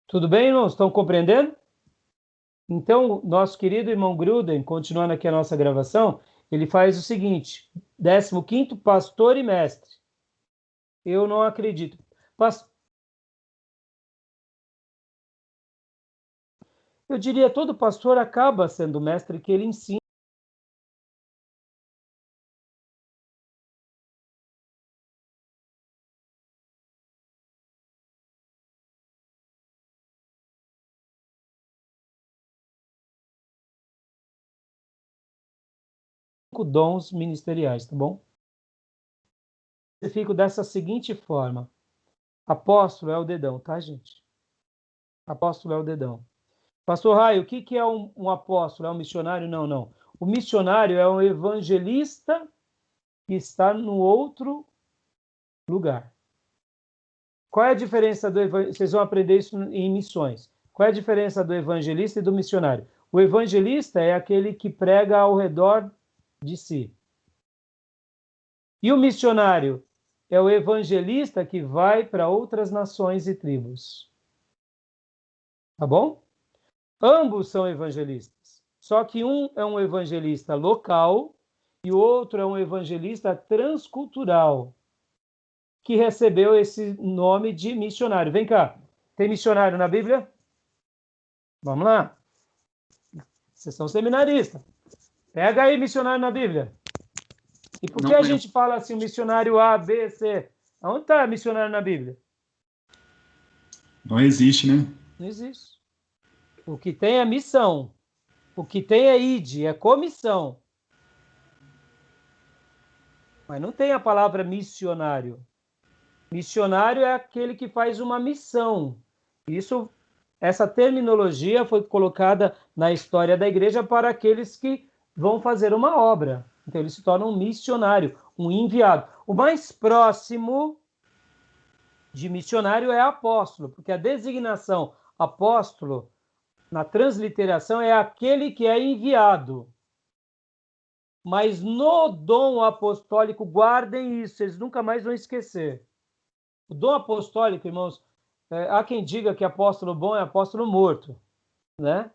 Tudo bem, irmãos? Estão compreendendo? Então, nosso querido irmão Gruden, continuando aqui a nossa gravação, ele faz o seguinte: 15º, pastor e mestre. Eu não acredito. Eu diria, todo pastor acaba sendo mestre que ele ensina. Dons ministeriais, tá bom? Eu fico dessa seguinte forma: apóstolo é o dedão, tá, gente? Apóstolo é o dedão. Pastor Raio, o que é um apóstolo? É um missionário? Não, não. O missionário é um evangelista que está no outro lugar. Qual é a diferença do evangelista? Vocês vão aprender isso em missões. Qual é a diferença do evangelista e do missionário? O evangelista é aquele que prega ao redor de si. E o missionário é o evangelista que vai para outras nações e tribos. Tá bom? Ambos são evangelistas. Só que um é um evangelista local e o outro é um evangelista transcultural, que recebeu esse nome de missionário. Vem cá, tem missionário na Bíblia? Vamos lá. Vocês são seminaristas. Pega aí missionário na Bíblia. E por que a gente fala assim, missionário A, B, C? Onde está missionário na Bíblia? Não existe, né? Não existe. O que tem é missão. O que tem é ide, é comissão. Mas não tem a palavra missionário. Missionário é aquele que faz uma missão. Essa terminologia foi colocada na história da igreja para aqueles que vão fazer uma obra. Então, ele se torna um missionário, um enviado. O mais próximo de missionário é apóstolo, porque a designação apóstolo, na transliteração, é aquele que é enviado. Mas no dom apostólico, guardem isso, vocês nunca mais vão esquecer. O dom apostólico, irmãos, há quem diga que apóstolo bom é apóstolo morto, né?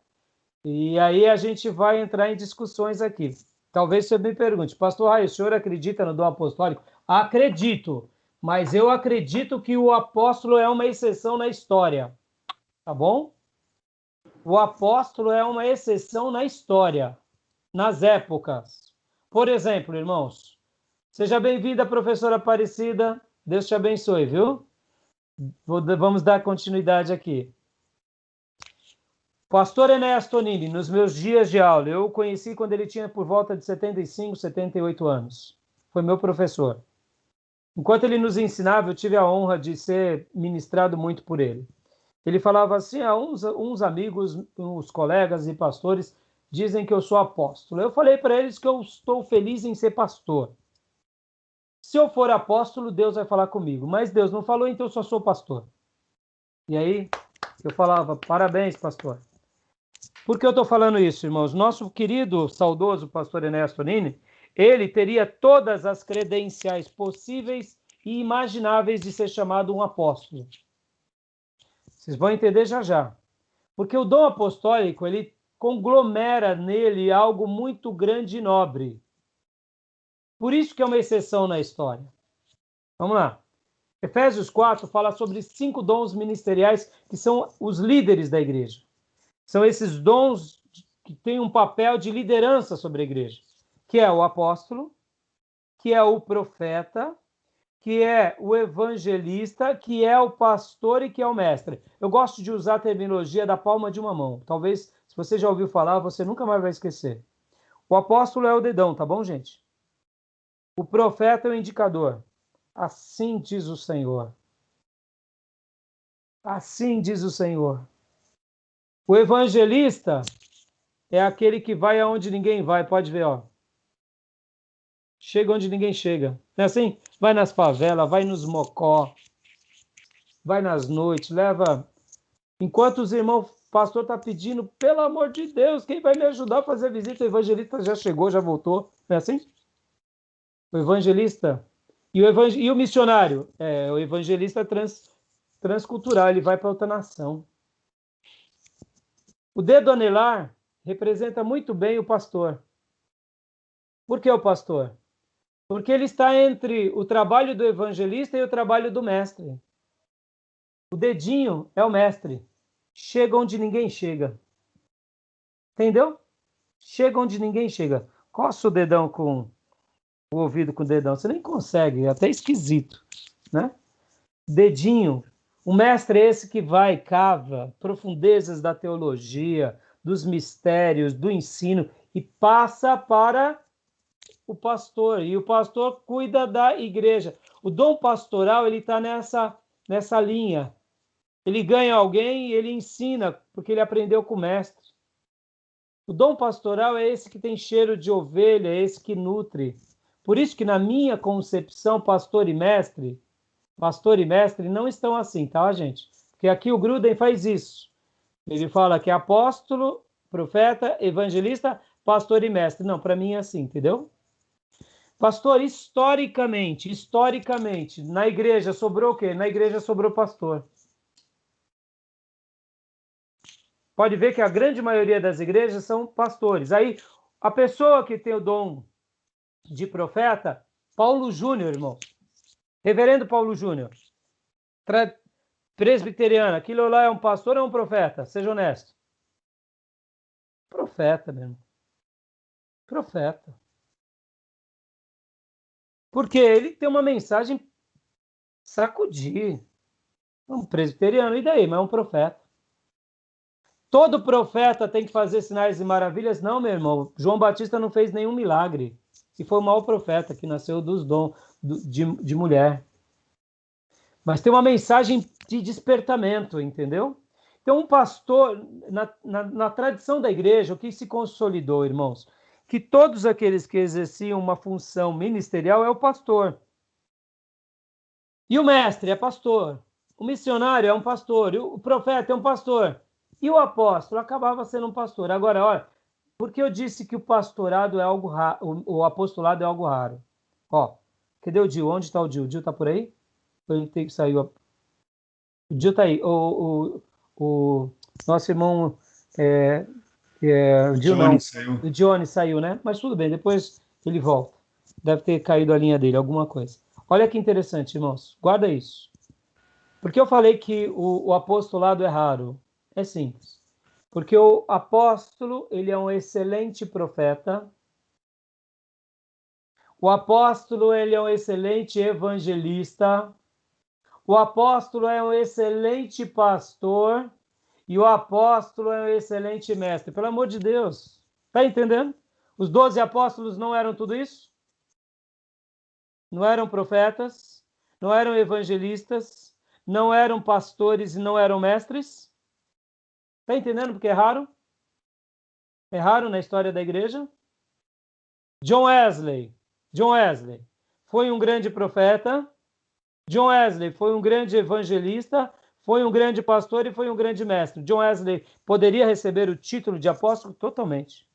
E aí a gente vai entrar em discussões aqui. Talvez você me pergunte, pastor Raio, o senhor acredita no dom apostólico? Acredito, mas eu acredito que o apóstolo é uma exceção na história, tá bom? O apóstolo é uma exceção na história, nas épocas. Por exemplo, irmãos, seja bem-vinda, professora Aparecida, Deus te abençoe, viu? Vamos dar continuidade aqui. Pastor Enéas Tonini, nos meus dias de aula, eu o conheci quando ele tinha por volta de 75, 78 anos. Foi meu professor. Enquanto ele nos ensinava, eu tive a honra de ser ministrado muito por ele. Ele falava assim, uns amigos, uns colegas e pastores dizem que eu sou apóstolo. Eu falei para eles que eu estou feliz em ser pastor. Se eu for apóstolo, Deus vai falar comigo. Mas Deus não falou, então eu só sou pastor. E aí, eu falava, parabéns, pastor. Por que eu estou falando isso, irmãos? Nosso querido, saudoso pastor Ernesto Nini, ele teria todas as credenciais possíveis e imagináveis de ser chamado um apóstolo. Vocês vão entender já já. Porque o dom apostólico, ele conglomera nele algo muito grande e nobre. Por isso que é uma exceção na história. Vamos lá. Efésios 4 fala sobre 5 dons ministeriais que são os líderes da igreja. São esses dons que têm um papel de liderança sobre a igreja, que é o apóstolo, que é o profeta, que é o evangelista, que é o pastor e que é o mestre. Eu gosto de usar a terminologia da palma de uma mão. Talvez, se você já ouviu falar, você nunca mais vai esquecer. O apóstolo é o dedão, tá bom, gente? O profeta é o indicador. Assim diz o Senhor. Assim diz o Senhor. O evangelista é aquele que vai aonde ninguém vai. Pode ver, ó. Chega onde ninguém chega. Não é assim? Vai nas favelas, vai nos mocó, vai nas noites, leva... Enquanto os irmãos, o pastor está pedindo, pelo amor de Deus, quem vai me ajudar a fazer visita? O evangelista já chegou, já voltou. Não é assim? O evangelista... E o missionário? O evangelista transcultural, ele vai para outra nação. O dedo anelar representa muito bem o pastor. Por que o pastor? Porque ele está entre o trabalho do evangelista e o trabalho do mestre. O dedinho é o mestre. Chega onde ninguém chega. Entendeu? Chega onde ninguém chega. Coça o dedão com o ouvido com o dedão. Você nem consegue, é até esquisito, né? Dedinho. O mestre é esse que vai, cava profundezas da teologia, dos mistérios, do ensino e passa para o pastor. E o pastor cuida da igreja. O dom pastoral, ele está nessa linha. Ele ganha alguém e ele ensina, porque ele aprendeu com o mestre. O dom pastoral é esse que tem cheiro de ovelha, é esse que nutre. Por isso que na minha concepção, pastor e mestre não estão assim, tá, gente? Porque aqui o Gruden faz isso. Ele fala que é apóstolo, profeta, evangelista, pastor e mestre. Não, para mim é assim, entendeu? Pastor, historicamente, na igreja sobrou o quê? Na igreja sobrou pastor. Pode ver que a grande maioria das igrejas são pastores. Aí, a pessoa que tem o dom de profeta, Paulo Júnior, irmão. Reverendo Paulo Júnior. Presbiteriano. Aquilo lá é um pastor ou é um profeta? Seja honesto. Profeta mesmo. Profeta. Porque ele tem uma mensagem sacudir. Um presbiteriano, e daí? Mas é um profeta. Todo profeta tem que fazer sinais e maravilhas? Não, meu irmão. João Batista não fez nenhum milagre. E foi o maior profeta que nasceu dos dons de mulher. Mas tem uma mensagem de despertamento, entendeu? Então, um pastor, na tradição da igreja, o que se consolidou, irmãos? Que todos aqueles que exerciam uma função ministerial é o pastor. E o mestre é pastor. O missionário é um pastor. E o profeta é um pastor. E o apóstolo acabava sendo um pastor. Agora, olha, por que eu disse que o pastorado é algo raro, o apostolado é algo raro? Ó, cadê o Dil? Onde está o Dil? O Dil está por aí? Ele tem que sair. O Dil está aí. O nosso irmão. O Dil não. Johnny saiu. O Johnny saiu, né? Mas tudo bem, depois ele volta. Deve ter caído a linha dele, alguma coisa. Olha que interessante, irmãos. Guarda isso. Por que eu falei que o apostolado é raro? É simples. Porque o apóstolo, ele é um excelente profeta. O apóstolo, ele é um excelente evangelista. O apóstolo é um excelente pastor. E o apóstolo é um excelente mestre. Pelo amor de Deus. Está entendendo? Os 12 apóstolos não eram tudo isso? Não eram profetas? Não eram evangelistas? Não eram pastores e não eram mestres? Está entendendo porque é raro? É raro na história da igreja? John Wesley foi um grande profeta. John Wesley foi um grande evangelista, foi um grande pastor e foi um grande mestre. John Wesley poderia receber o título de apóstolo totalmente.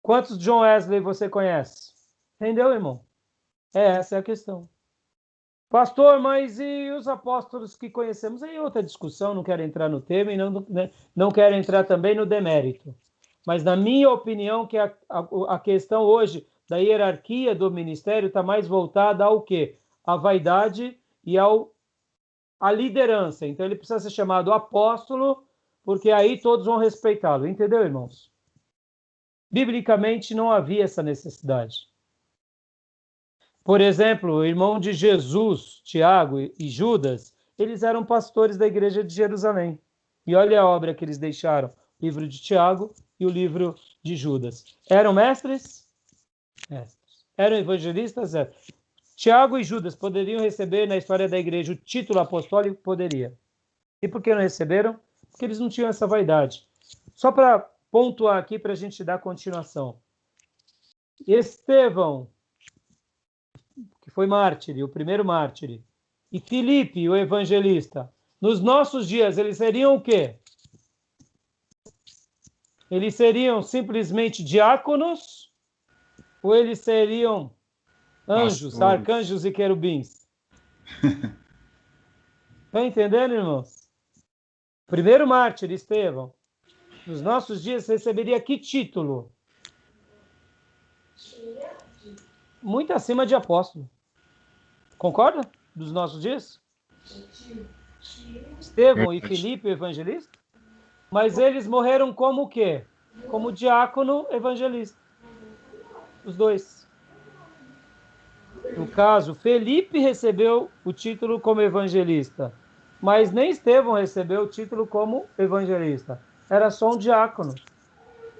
Quantos John Wesley você conhece? Entendeu, irmão? Essa é a questão. Pastor, mas e os apóstolos que conhecemos? Aí outra discussão, não quero entrar no tema e não quero entrar também no demérito. Mas na minha opinião, que a questão hoje da hierarquia do ministério está mais voltada ao quê? À vaidade e à liderança. Então ele precisa ser chamado apóstolo, porque aí todos vão respeitá-lo. Entendeu, irmãos? Biblicamente não havia essa necessidade. Por exemplo, o irmão de Jesus, Tiago e Judas, eles eram pastores da igreja de Jerusalém. E olha a obra que eles deixaram, o livro de Tiago e o livro de Judas. Eram mestres? Mestres. Eram evangelistas? Tiago e Judas poderiam receber na história da igreja o título apostólico? Poderia. E por que não receberam? Porque eles não tinham essa vaidade. Só para pontuar aqui, para a gente dar continuação. Estevão, que foi mártir, o primeiro mártir, e Filipe, o evangelista, nos nossos dias, eles seriam o quê? Eles seriam simplesmente diáconos ou eles seriam anjos, Pastores. arcanjos e querubins? Está entendendo, irmãos? Primeiro mártir, Estevão, nos nossos dias receberia que título? Muito acima de apóstolo. Concorda? Dos nossos dias? Estevão e Filipe, o evangelista? Mas eles morreram como o quê? Como diácono evangelista. Os dois. No caso, Felipe recebeu o título como evangelista, mas nem Estevão recebeu o título como evangelista. Era só um diácono.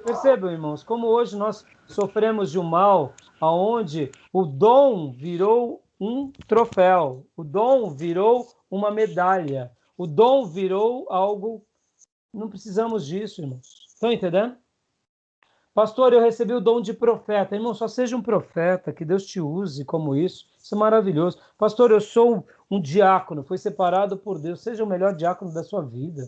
Percebam, irmãos, como hoje nós sofremos de um mal onde o dom virou um troféu, o dom virou uma medalha, o dom virou algo. Não precisamos disso, irmãos. Estão entendendo? Pastor, eu recebi o dom de profeta. Irmão, só seja um profeta, que Deus te use como isso. Isso é maravilhoso. Pastor, eu sou um diácono, fui separado por Deus. Seja o melhor diácono da sua vida.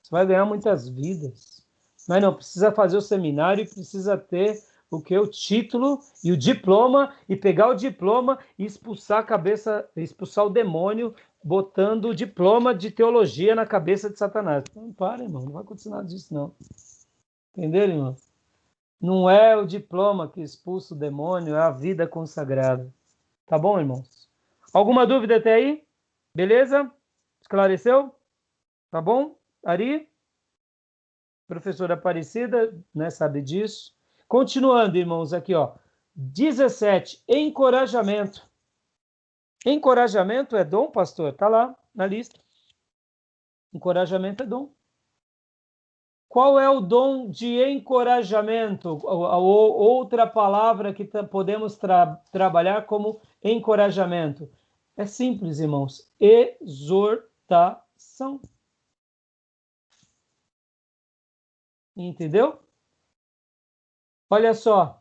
Você vai ganhar muitas vidas. Mas não, precisa fazer o seminário e precisa ter o que? O título e o diploma, e pegar o diploma e expulsar a cabeça, expulsar o demônio, botando o diploma de teologia na cabeça de Satanás. Não, para, irmão, não vai acontecer nada disso, não. Entenderam, irmão? Não é o diploma que expulsa o demônio, é a vida consagrada. Tá bom, irmãos? Alguma dúvida até aí? Beleza? Esclareceu? Tá bom? Ari? Professora Aparecida, né, sabe disso. Continuando, irmãos, aqui, ó. 17, encorajamento. Encorajamento é dom, pastor? Tá lá na lista. Encorajamento é dom. Qual é o dom de encorajamento? Outra palavra que podemos trabalhar como encorajamento. É simples, irmãos. Exortação. Entendeu? Olha só.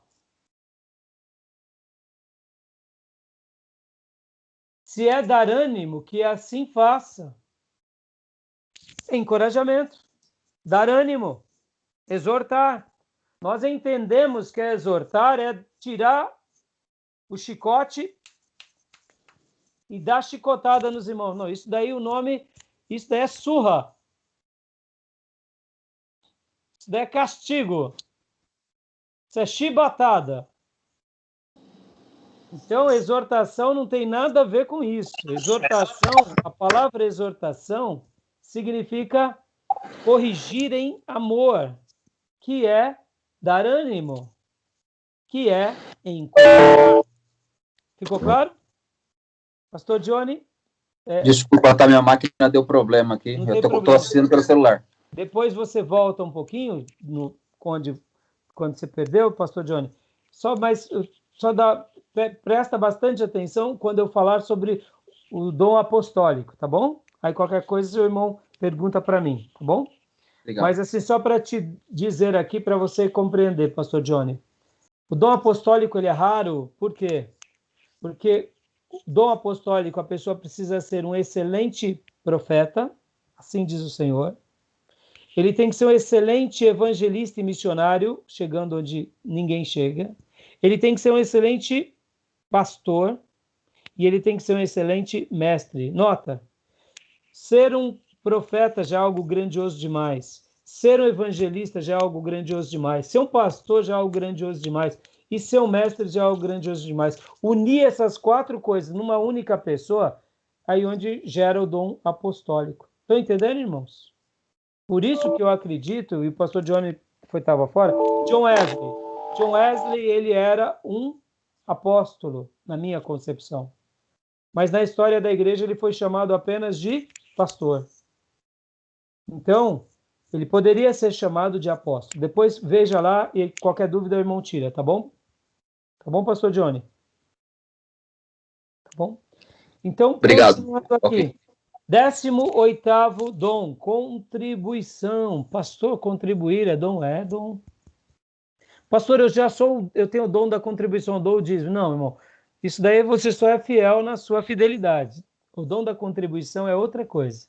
Se é dar ânimo, que assim faça. Encorajamento. Dar ânimo. Exortar. Nós entendemos que exortar é tirar o chicote e dar chicotada nos irmãos. Não, isso daí isso daí é surra. Isso daí é castigo. Isso é chibatada. Então, exortação não tem nada a ver com isso. Exortação, a palavra exortação significa corrigir em amor, que é dar ânimo, que é encorajar. Ficou claro? Pastor Johnny? Desculpa, tá, minha máquina deu problema aqui. Eu estou assistindo pelo celular. Depois você volta um pouquinho quando você perdeu, Pastor Johnny. Presta bastante atenção quando eu falar sobre o dom apostólico, tá bom? Aí qualquer coisa seu irmão pergunta para mim, tá bom? Legal. Mas assim, só para te dizer aqui, para você compreender, Pastor Johnny. O dom apostólico, ele é raro, por quê? Porque o dom apostólico, a pessoa precisa ser um excelente profeta, assim diz o Senhor. Ele tem que ser um excelente evangelista e missionário, chegando onde ninguém chega. Ele tem que ser um excelente pastor e ele tem que ser um excelente mestre. Nota, ser um profeta já é algo grandioso demais. Ser um evangelista já é algo grandioso demais. Ser um pastor já é algo grandioso demais. E ser um mestre já é algo grandioso demais. Unir essas 4 coisas numa única pessoa, aí onde gera o dom apostólico. Estão entendendo, irmãos? Por isso que eu acredito, e o pastor Johnny estava fora, John Wesley, ele era um apóstolo, na minha concepção. Mas na história da igreja ele foi chamado apenas de pastor. Então, ele poderia ser chamado de apóstolo. Depois veja lá e qualquer dúvida o irmão tira, tá bom? Tá bom, pastor Johnny? Tá bom? Então, obrigado. Aqui. Okay. 18º dom, contribuição. Pastor, contribuir é dom? É dom. Pastor, eu tenho o dom da contribuição, dou o dízimo. Não, irmão. Isso daí você só é fiel na sua fidelidade. O dom da contribuição é outra coisa.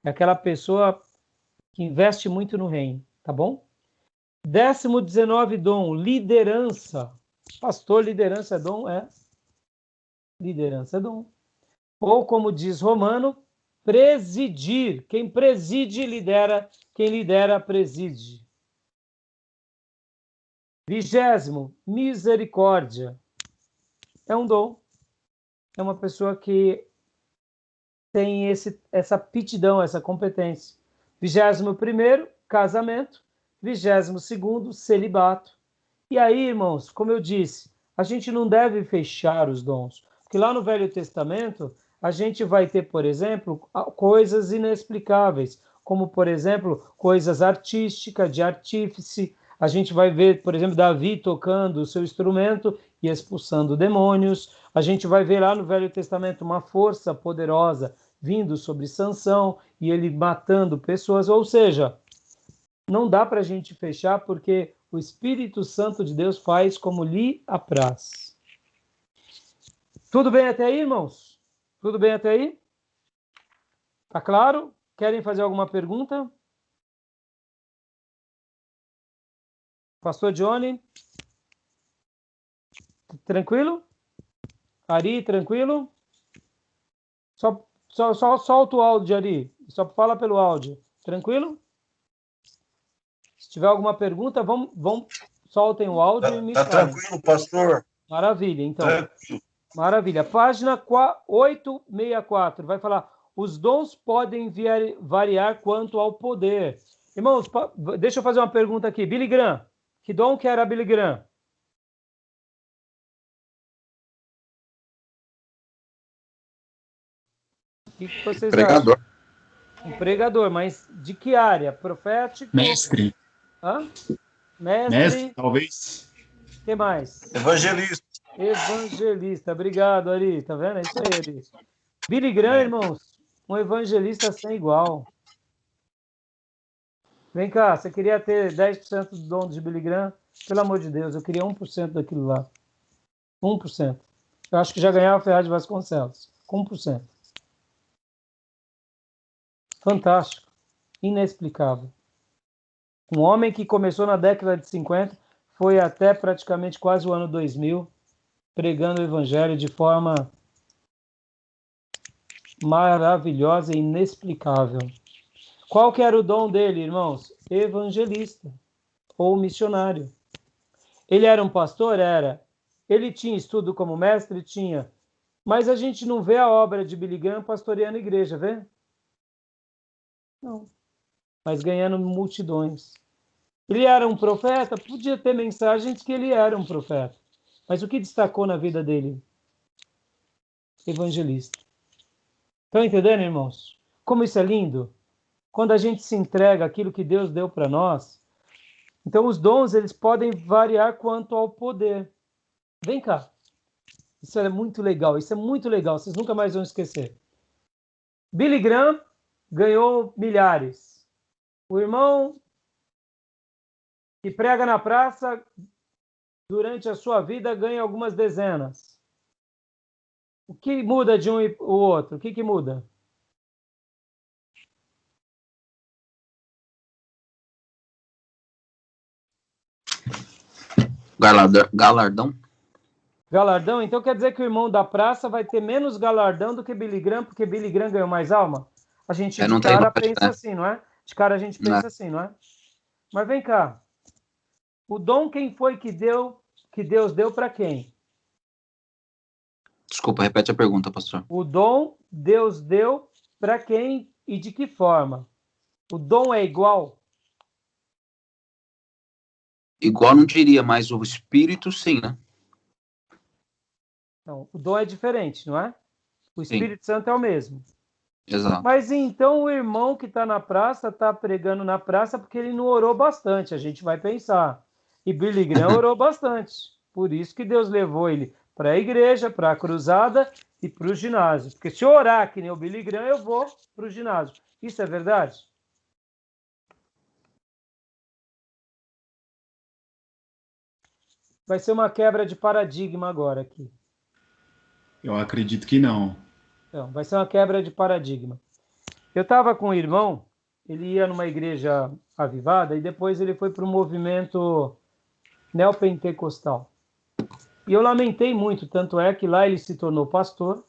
É aquela pessoa que investe muito no reino, tá bom? 19º dom, liderança. Pastor, liderança é dom? É. Liderança é dom. Ou como diz Romano, presidir. Quem preside, lidera. Quem lidera, preside. 20º, misericórdia. É um dom. É uma pessoa que tem essa aptidão, essa competência. 21º, casamento. 22º, celibato. E aí, irmãos, como eu disse, a gente não deve fechar os dons. Porque lá no Velho Testamento, a gente vai ter, por exemplo, coisas inexplicáveis, como, por exemplo, coisas artísticas, de artífice. A gente vai ver, por exemplo, Davi tocando o seu instrumento e expulsando demônios. A gente vai ver lá no Velho Testamento uma força poderosa vindo sobre Sansão e ele matando pessoas. Ou seja, não dá para a gente fechar porque o Espírito Santo de Deus faz como lhe apraz. Tudo bem até aí, irmãos? Tudo bem até aí? Tá claro? Querem fazer alguma pergunta? Pastor Johnny? Tranquilo? Ari, tranquilo? Só solta o áudio, Ari. Só fala pelo áudio. Tranquilo? Se tiver alguma pergunta, soltem o áudio e me falem. Tá tranquilo, pastor? Maravilha, então. Tranquilo. Maravilha. Página 864 vai falar: os dons podem variar quanto ao poder. Irmãos, deixa eu fazer uma pergunta aqui. Billy Graham. Que dom que era Billy Graham? O que vocês Pregador. acham? Um pregador, mas de que área? Profético? Mestre. Hã? Mestre, talvez. O que mais? Evangelista. Evangelista. Obrigado, Ari. Tá vendo? É isso aí, Ari. Billy Graham, irmãos, um evangelista sem igual. Vem cá, você queria ter 10% do dom de Billy Graham? Pelo amor de Deus, eu queria 1% daquilo lá. 1%. Eu acho que já ganhava Ferraz de Vasconcelos. 1%. Fantástico. Inexplicável. Um homem que começou na década de 50, foi até praticamente quase o ano 2000, pregando o evangelho de forma maravilhosa e inexplicável. Qual que era o dom dele, irmãos? Evangelista ou missionário. Ele era um pastor? Era. Ele tinha estudo como mestre? Tinha. Mas a gente não vê a obra de Billy Graham pastoreando a igreja, vê? Não. Mas ganhando multidões. Ele era um profeta? Podia ter mensagens que ele era um profeta. Mas o que destacou na vida dele? Evangelista. Estão entendendo, irmãos? Como isso é lindo? Quando a gente se entrega àquilo que Deus deu para nós, então os dons eles podem variar quanto ao poder. Vem cá. Isso é muito legal, isso é muito legal, vocês nunca mais vão esquecer. Billy Graham ganhou milhares. O irmão que prega na praça durante a sua vida ganha algumas dezenas. O que muda de um e o outro? O que muda? Galardão? Galardão? Então quer dizer que o irmão da praça vai ter menos galardão do que Billy Graham, porque Billy Graham ganhou mais alma? A gente de cara pensa assim, não é? De cara a gente pensa assim, não é? Mas vem cá. O dom quem foi que Deus deu para quem? Desculpa, repete a pergunta, pastor. O dom Deus deu para quem e de que forma? O dom é igual? Igual não diria, mas o Espírito sim, né? Não, o dom é diferente, não é? O Espírito Santo é o mesmo. Exato. Mas então o irmão que está na praça, está pregando na praça porque ele não orou bastante, a gente vai pensar. E Billy Graham orou bastante. Por isso que Deus levou ele para a igreja, para a cruzada e para o ginásio. Porque se eu orar que nem o Billy Graham, eu vou para o ginásio. Isso é verdade? Vai ser uma quebra de paradigma agora aqui. Eu acredito que não. Então, vai ser uma quebra de paradigma. Eu estava com um irmão, ele ia numa igreja avivada e depois ele foi para o movimento neopentecostal. E eu lamentei muito, tanto é que lá ele se tornou pastor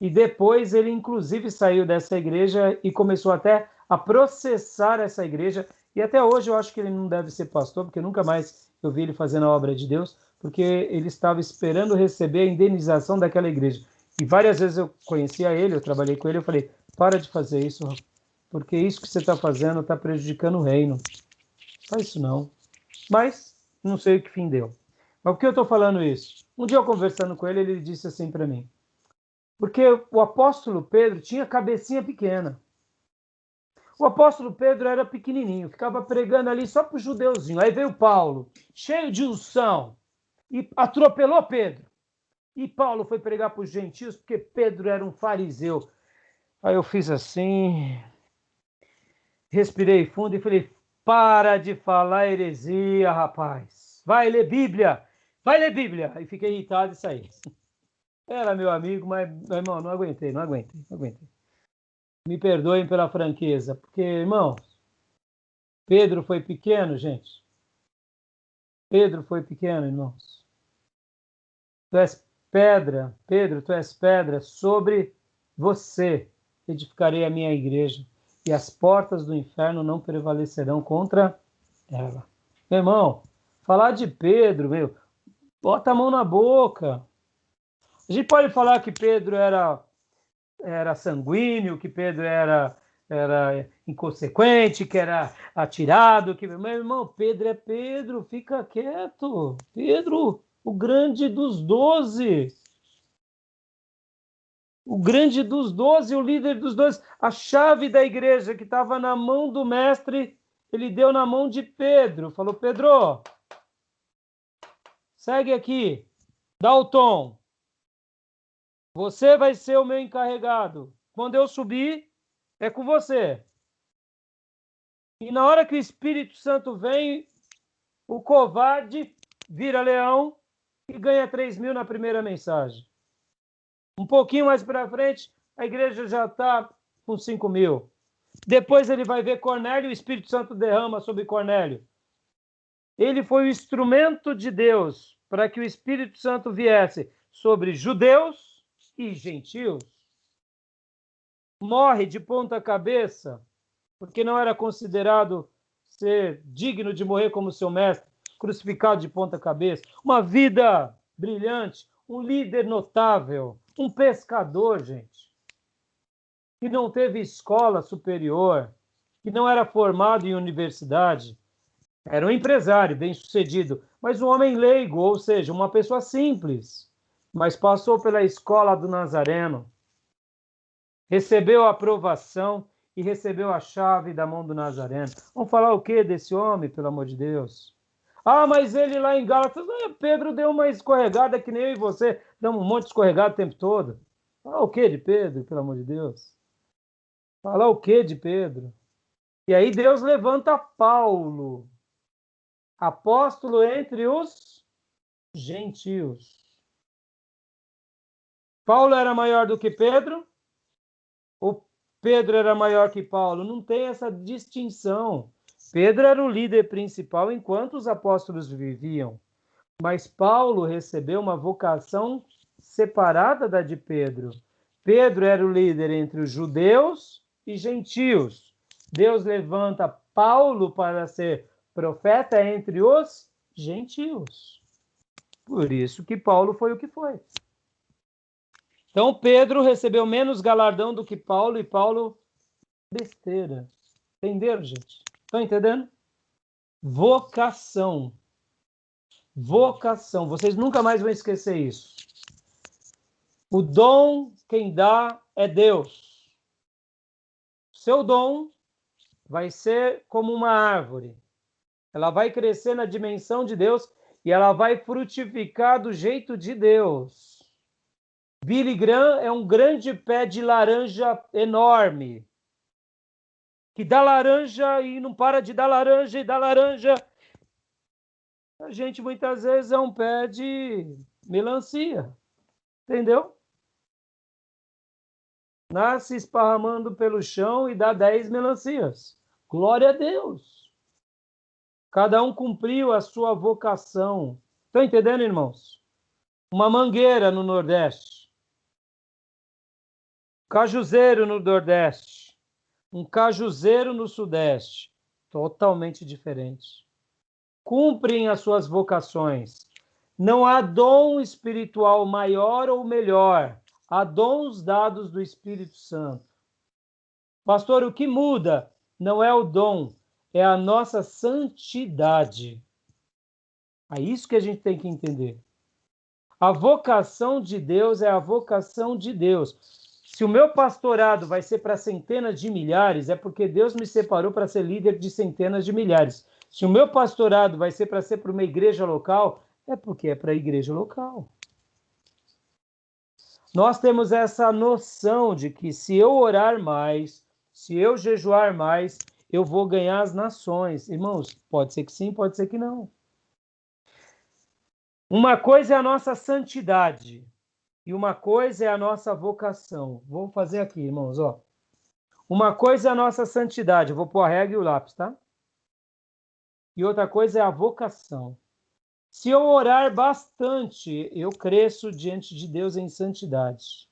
E depois ele, inclusive, saiu dessa igreja e começou até a processar essa igreja. E até hoje eu acho que ele não deve ser pastor, porque nunca mais eu vi ele fazendo a obra de Deus, porque ele estava esperando receber a indenização daquela igreja. E várias vezes eu conhecia ele, eu trabalhei com ele, eu falei, para de fazer isso, porque isso que você está fazendo está prejudicando o reino. Não faz isso não. Mas não sei o que fim deu. Mas por que eu estou falando isso? Um dia eu conversando com ele, ele disse assim para mim, porque o apóstolo Pedro tinha cabecinha pequena. O apóstolo Pedro era pequenininho, ficava pregando ali só para o judeuzinho. Aí veio Paulo, cheio de unção, e atropelou Pedro. E Paulo foi pregar para os gentios, porque Pedro era um fariseu. Aí eu fiz assim, respirei fundo e falei, para de falar heresia, rapaz. Vai ler Bíblia, vai ler Bíblia. Aí fiquei irritado e saí. Era meu amigo, mas, meu irmão, não aguentei. Me perdoem pela franqueza, porque, irmão, Pedro foi pequeno, gente. Pedro foi pequeno, irmãos. Tu és pedra, Pedro, tu és pedra, sobre você edificarei a minha igreja, e as portas do inferno não prevalecerão contra ela. Meu irmão, falar de Pedro, bota a mão na boca. A gente pode falar que Pedro era sanguíneo, que Pedro era inconsequente, que era atirado, meu irmão, Pedro é Pedro, fica quieto. Pedro, o grande dos 12. O grande dos 12, o líder dos 12, a chave da igreja que estava na mão do mestre, ele deu na mão de Pedro. Falou, Pedro, segue aqui, dá o tom. Você vai ser o meu encarregado. Quando eu subir, é com você. E na hora que o Espírito Santo vem, o covarde vira leão e ganha 3.000 na primeira mensagem. Um pouquinho mais para frente, a igreja já está com 5.000. Depois ele vai ver Cornélio, o Espírito Santo derrama sobre Cornélio. Ele foi o instrumento de Deus para que o Espírito Santo viesse sobre judeus e gentios. Morre de ponta cabeça, porque não era considerado ser digno de morrer como seu mestre, crucificado de ponta cabeça. Uma vida brilhante, um líder notável, um pescador, gente, que não teve escola superior, que não era formado em universidade, era um empresário bem-sucedido, mas um homem leigo, ou seja, uma pessoa simples, mas passou pela escola do Nazareno, recebeu a aprovação e recebeu a chave da mão do Nazareno. Vamos falar o que desse homem, pelo amor de Deus? Ah, mas ele lá em Gálatas, Pedro deu uma escorregada que nem eu e você, damos um monte de escorregada o tempo todo. Falar o que de Pedro, pelo amor de Deus? Falar o que de Pedro? E aí Deus levanta Paulo, apóstolo entre os gentios. Paulo era maior do que Pedro? Ou Pedro era maior que Paulo? Não tem essa distinção. Pedro era o líder principal enquanto os apóstolos viviam. Mas Paulo recebeu uma vocação separada da de Pedro. Pedro era o líder entre os judeus e gentios. Deus levanta Paulo para ser profeta entre os gentios. Por isso que Paulo foi o que foi. Então Pedro recebeu menos galardão do que Paulo, e Paulo, besteira. Entenderam, gente? Estão entendendo? Vocação. Vocação. Vocês nunca mais vão esquecer isso. O dom, quem dá é Deus. Seu dom vai ser como uma árvore. Ela vai crescer na dimensão de Deus e ela vai frutificar do jeito de Deus. Billy Graham é um grande pé de laranja enorme, que dá laranja e não para de dar laranja e dá laranja. A gente muitas vezes é um pé de melancia, entendeu? Nasce esparramando pelo chão e dá 10 melancias. Glória a Deus! Cada um cumpriu a sua vocação. Estão entendendo, irmãos? Uma mangueira no Nordeste. cajuzeiro no Nordeste, um cajuzeiro no Sudeste, totalmente diferentes. Cumprem as suas vocações. Não há dom espiritual maior ou melhor. Há dons dados do Espírito Santo. Pastor, o que muda não é o dom, é a nossa santidade. É isso que a gente tem que entender. A vocação de Deus é a vocação de Deus. Se o meu pastorado vai ser para centenas de milhares, é porque Deus me separou para ser líder de centenas de milhares. Se o meu pastorado vai ser para uma igreja local, é porque é para a igreja local. Nós temos essa noção de que se eu orar mais, se eu jejuar mais, eu vou ganhar as nações. Irmãos, pode ser que sim, pode ser que não. Uma coisa é a nossa santidade e uma coisa é a nossa vocação. Vou fazer aqui, irmãos, ó. Uma coisa é a nossa santidade, eu vou pôr a régua e o lápis, tá? E outra coisa é a vocação. Se eu orar bastante, eu cresço diante de Deus em santidade.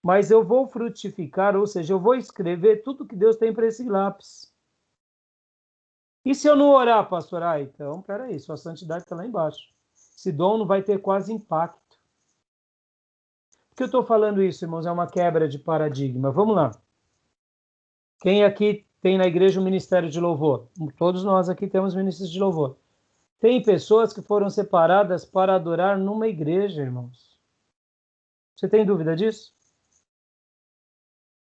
Mas eu vou frutificar, ou seja, eu vou escrever tudo que Deus tem para esse lápis. E se eu não orar, pastor? Então, peraí, sua santidade está lá embaixo. Esse dom não vai ter quase impacto. Por que eu estou falando isso, irmãos? É uma quebra de paradigma. Vamos lá. Quem aqui tem na igreja um ministério de louvor? Todos nós aqui temos ministérios de louvor. Tem pessoas que foram separadas para adorar numa igreja, irmãos. Você tem dúvida disso?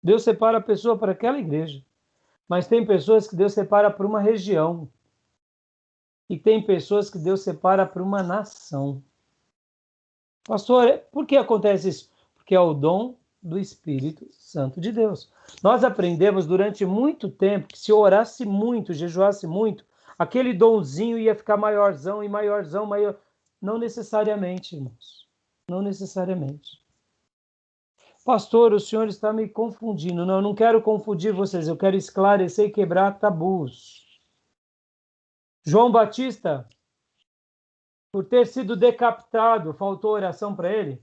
Deus separa a pessoa para aquela igreja. Mas tem pessoas que Deus separa para uma região. E tem pessoas que Deus separa para uma nação. Pastor, por que acontece isso? Porque é o dom do Espírito Santo de Deus. Nós aprendemos durante muito tempo que se orasse muito, jejuasse muito, aquele donzinho ia ficar maiorzão e maiorzão, maior. Não necessariamente, irmãos. Não necessariamente. Pastor, o senhor está me confundindo. Não, eu não quero confundir vocês. Eu quero esclarecer e quebrar tabus. João Batista, por ter sido decapitado, faltou oração para ele?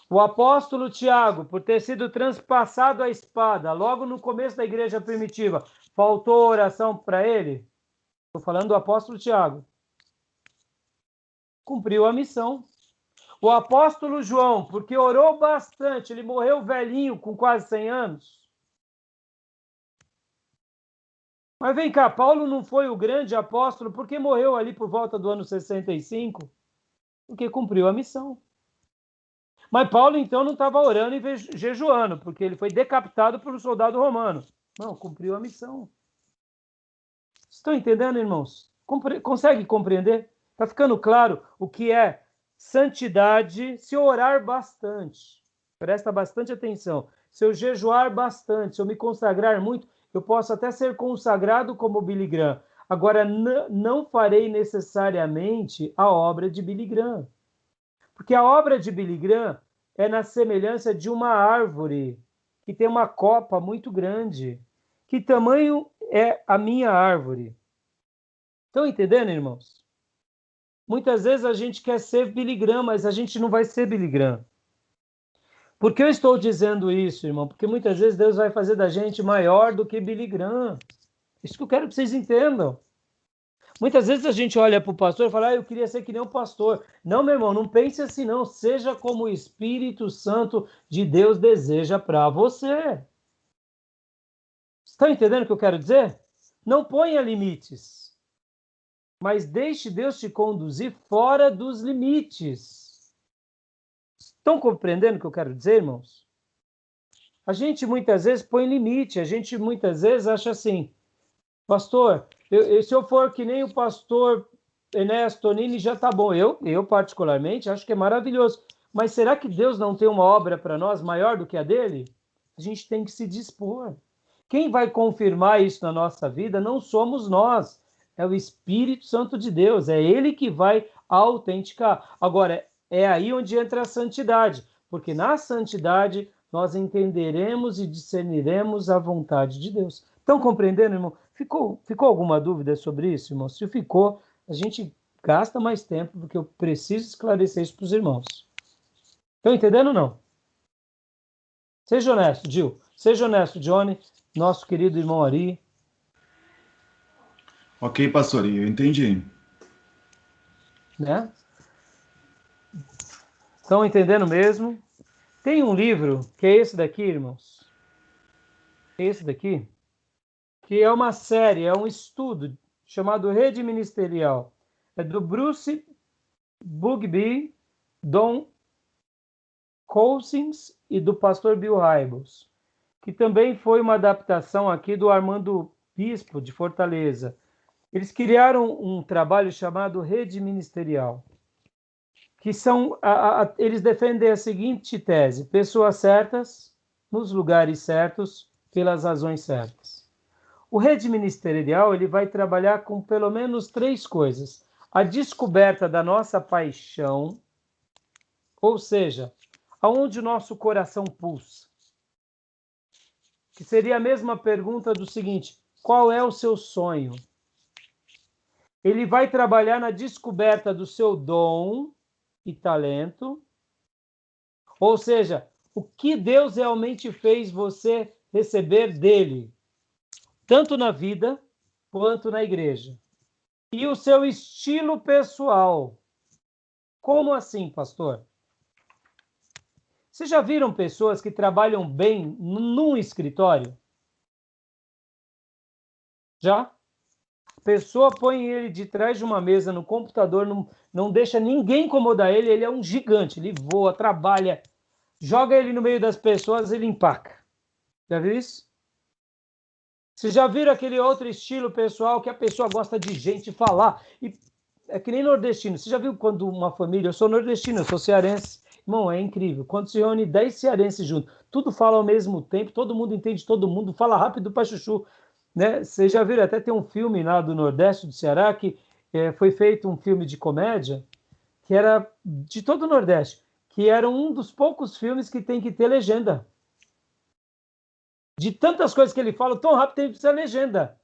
O apóstolo Tiago, por ter sido transpassado a espada, logo no começo da igreja primitiva, faltou oração para ele? Estou falando do apóstolo Tiago. Cumpriu a missão. O apóstolo João, porque orou bastante, ele morreu velhinho, com quase 100 anos. Mas vem cá, Paulo não foi o grande apóstolo porque morreu ali por volta do ano 65? Porque cumpriu a missão. Mas Paulo, então, não estava orando e jejuando, porque ele foi decapitado por um soldado romano. Não, cumpriu a missão. Estão entendendo, irmãos? Consegue compreender? Está ficando claro o que é santidade se eu orar bastante. Presta bastante atenção. Se eu jejuar bastante, se eu me consagrar muito, eu posso até ser consagrado como Billy Graham. Agora, não farei necessariamente a obra de Billy Graham. Porque a obra de Billy Graham é na semelhança de uma árvore que tem uma copa muito grande. Que tamanho é a minha árvore? Estão entendendo, irmãos? Muitas vezes a gente quer ser Billy Graham, mas a gente não vai ser Billy Graham. Por que eu estou dizendo isso, irmão? Porque muitas vezes Deus vai fazer da gente maior do que Billy Graham. Isso que eu quero que vocês entendam. Muitas vezes a gente olha para o pastor e fala, eu queria ser que nem o pastor. Não, meu irmão, não pense assim não. Seja como o Espírito Santo de Deus deseja para você. Estão entendendo o que eu quero dizer? Não ponha limites. Mas deixe Deus te conduzir fora dos limites. Estão compreendendo o que eu quero dizer, irmãos? A gente muitas vezes põe limite. A gente muitas vezes acha assim, pastor, se eu for que nem o pastor Ernesto Tonini, já está bom. Eu particularmente acho que é maravilhoso. Mas será que Deus não tem uma obra para nós maior do que a dele? A gente tem que se dispor. Quem vai confirmar isso na nossa vida não somos nós. É o Espírito Santo de Deus. É ele que vai autenticar. Agora, é aí onde entra a santidade. Porque na santidade nós entenderemos e discerniremos a vontade de Deus. Estão compreendendo, irmão? Ficou alguma dúvida sobre isso, irmão? Se ficou, a gente gasta mais tempo, porque eu preciso esclarecer isso para os irmãos. Estão entendendo ou não? Seja honesto, Gil. Seja honesto, Johnny, nosso querido irmão Ari. Ok, pastor, eu entendi. Né? Estão entendendo mesmo? Tem um livro, que é esse daqui, irmãos. Esse daqui, que é uma série, é um estudo chamado Rede Ministerial. É do Bruce Bugbee, Don Cousins e do pastor Bill Hybels, que também foi uma adaptação aqui do Armando Bispo, de Fortaleza. Eles criaram um trabalho chamado Rede Ministerial, que são, eles defendem a seguinte tese: pessoas certas, nos lugares certos, pelas razões certas. O Rede Ministerial ele vai trabalhar com pelo menos 3 coisas. A descoberta da nossa paixão, ou seja, aonde o nosso coração pulsa. Que seria a mesma pergunta do seguinte: qual é o seu sonho? Ele vai trabalhar na descoberta do seu dom e talento, ou seja, o que Deus realmente fez você receber dele, tanto na vida quanto na igreja. E o seu estilo pessoal. Como assim, pastor? Vocês já viram pessoas que trabalham bem num escritório? Já? A pessoa põe ele de trás de uma mesa no computador, não deixa ninguém incomodar ele, ele é um gigante, ele voa, trabalha, joga ele no meio das pessoas, ele empaca. Já viu isso? Vocês já viram aquele outro estilo pessoal que a pessoa gosta de gente falar? E é que nem nordestino. Você já viu quando uma família... Eu sou nordestino, eu sou cearense. Irmão, é incrível. Quando se reúne 10 cearenses juntos, tudo fala ao mesmo tempo, todo mundo entende todo mundo, fala rápido para chuchu. Né? Vocês já viram, até tem um filme lá do Nordeste, do Ceará, que foi feito um filme de comédia, que era de todo o Nordeste, que era um dos poucos filmes que tem que ter legenda. De tantas coisas que ele fala, tão rápido tem que ser legenda.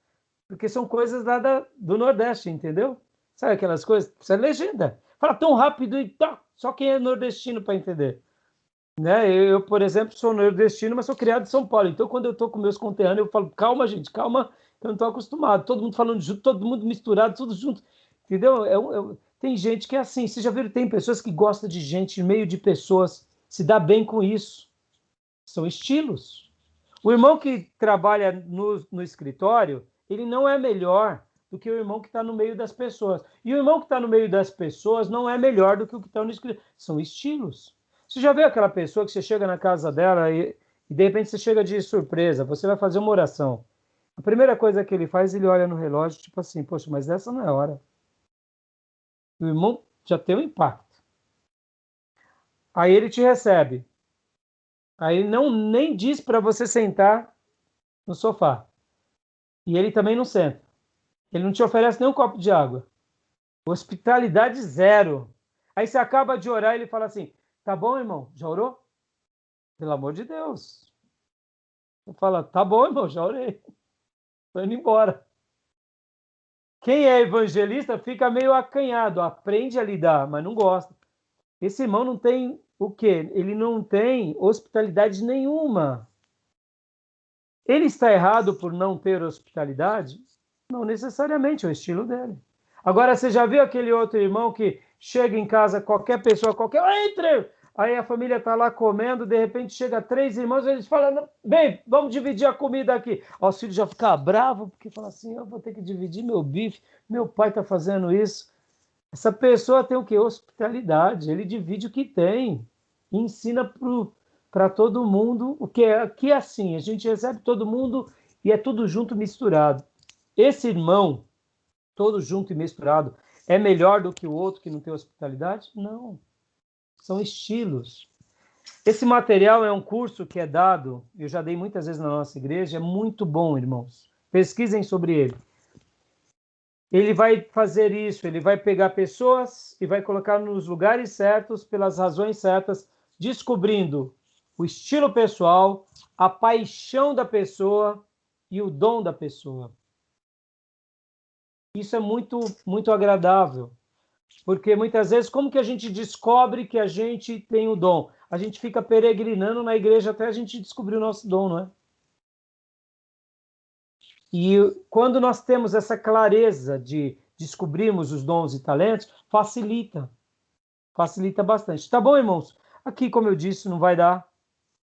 Porque são coisas lá do Nordeste, entendeu? Sabe aquelas coisas? Precisa legenda. Fala tão rápido e tá, só quem é nordestino para entender. Né? Eu, por exemplo, sou nordestino, mas sou criado em São Paulo. Então, quando eu estou com meus conterrâneos, eu falo, calma, gente, calma, eu não estou acostumado. Todo mundo falando junto, todo mundo misturado, tudo junto. Entendeu? Tem gente que é assim. Vocês já viram, tem pessoas que gostam de gente, no meio de pessoas, se dá bem com isso. São estilos. O irmão que trabalha no escritório, ele não é melhor do que o irmão que está no meio das pessoas. E o irmão que está no meio das pessoas não é melhor do que o que está no escritório. São estilos. Você já viu aquela pessoa que você chega na casa dela e de repente você chega de surpresa, você vai fazer uma oração. A primeira coisa que ele faz, ele olha no relógio, tipo assim, poxa, mas essa não é a hora. O irmão já tem um impacto. Aí ele te recebe. Aí não nem diz para você sentar no sofá. E ele também não senta. Ele não te oferece nem um copo de água. Hospitalidade zero. Aí você acaba de orar e ele fala assim, tá bom, irmão? Já orou? Pelo amor de Deus. Você fala, tá bom, irmão, já orei. Tô indo embora. Quem é evangelista fica meio acanhado, aprende a lidar, mas não gosta. Esse irmão não tem o quê? Ele não tem hospitalidade nenhuma. Ele está errado por não ter hospitalidade? Não necessariamente, é o estilo dele. Agora, você já viu aquele outro irmão que chega em casa, qualquer pessoa, entre! Aí a família está lá comendo, de repente chega 3 irmãos, e eles falam, bem, vamos dividir a comida aqui. Ó, os filhos já ficam bravos, porque falam assim, eu vou ter que dividir meu bife, meu pai está fazendo isso. Essa pessoa tem o quê? Hospitalidade, ele divide o que tem, e ensina para todo mundo o que é, que é assim, a gente recebe todo mundo e é tudo junto, misturado. Esse irmão, todo junto e misturado, é melhor do que o outro que não tem hospitalidade? Não. São estilos. Esse material é um curso que é dado, eu já dei muitas vezes na nossa igreja, é muito bom, irmãos. Pesquisem sobre ele. Ele vai fazer isso, ele vai pegar pessoas e vai colocar nos lugares certos, pelas razões certas, descobrindo o estilo pessoal, a paixão da pessoa e o dom da pessoa. Isso é muito, muito agradável, porque muitas vezes, como que a gente descobre que a gente tem o dom? a gente fica peregrinando na igreja até a gente descobrir o nosso dom, não é? E quando nós temos essa clareza de descobrirmos os dons e talentos, facilita bastante. Tá bom, irmãos? Aqui, como eu disse, não vai dar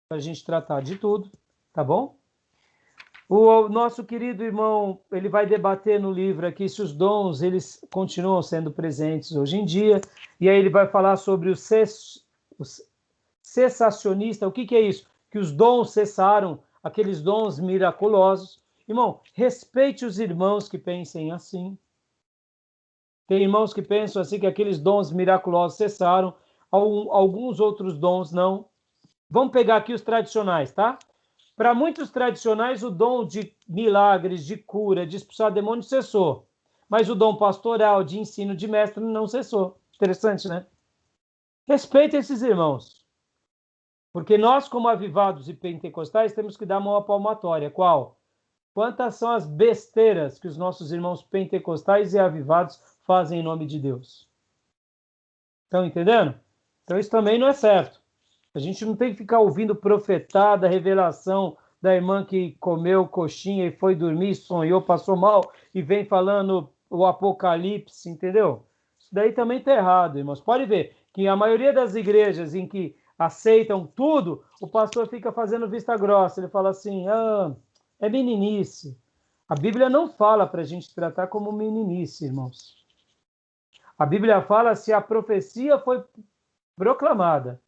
para a gente tratar de tudo, tá bom? O nosso querido irmão, ele vai debater no livro aqui se os dons, eles continuam sendo presentes hoje em dia, e aí ele vai falar sobre o cessacionista. O que é isso? Que os dons cessaram, aqueles dons miraculosos. Irmão, respeite os irmãos que pensem assim. Tem irmãos que pensam assim, que aqueles dons miraculosos cessaram, alguns outros dons não. Vamos pegar aqui os tradicionais, tá? Para muitos tradicionais, o dom de milagres, de cura, de expulsar demônios cessou. Mas o dom pastoral, de ensino, de mestre, não cessou. Interessante, né? Respeite esses irmãos. Porque nós, como avivados e pentecostais, temos que dar mão à palmatória. Qual? Quantas são as besteiras que os nossos irmãos pentecostais e avivados fazem em nome de Deus? Estão entendendo? Então isso também não é certo. A gente não tem que ficar ouvindo profetada, revelação da irmã que comeu coxinha e foi dormir, sonhou, passou mal e vem falando o apocalipse, entendeu? Isso daí também está errado, irmãos. Pode ver que a maioria das igrejas em que aceitam tudo, o pastor fica fazendo vista grossa. Ele fala assim, é meninice. A Bíblia não fala para a gente tratar como meninice, irmãos. A Bíblia fala se a profecia foi proclamada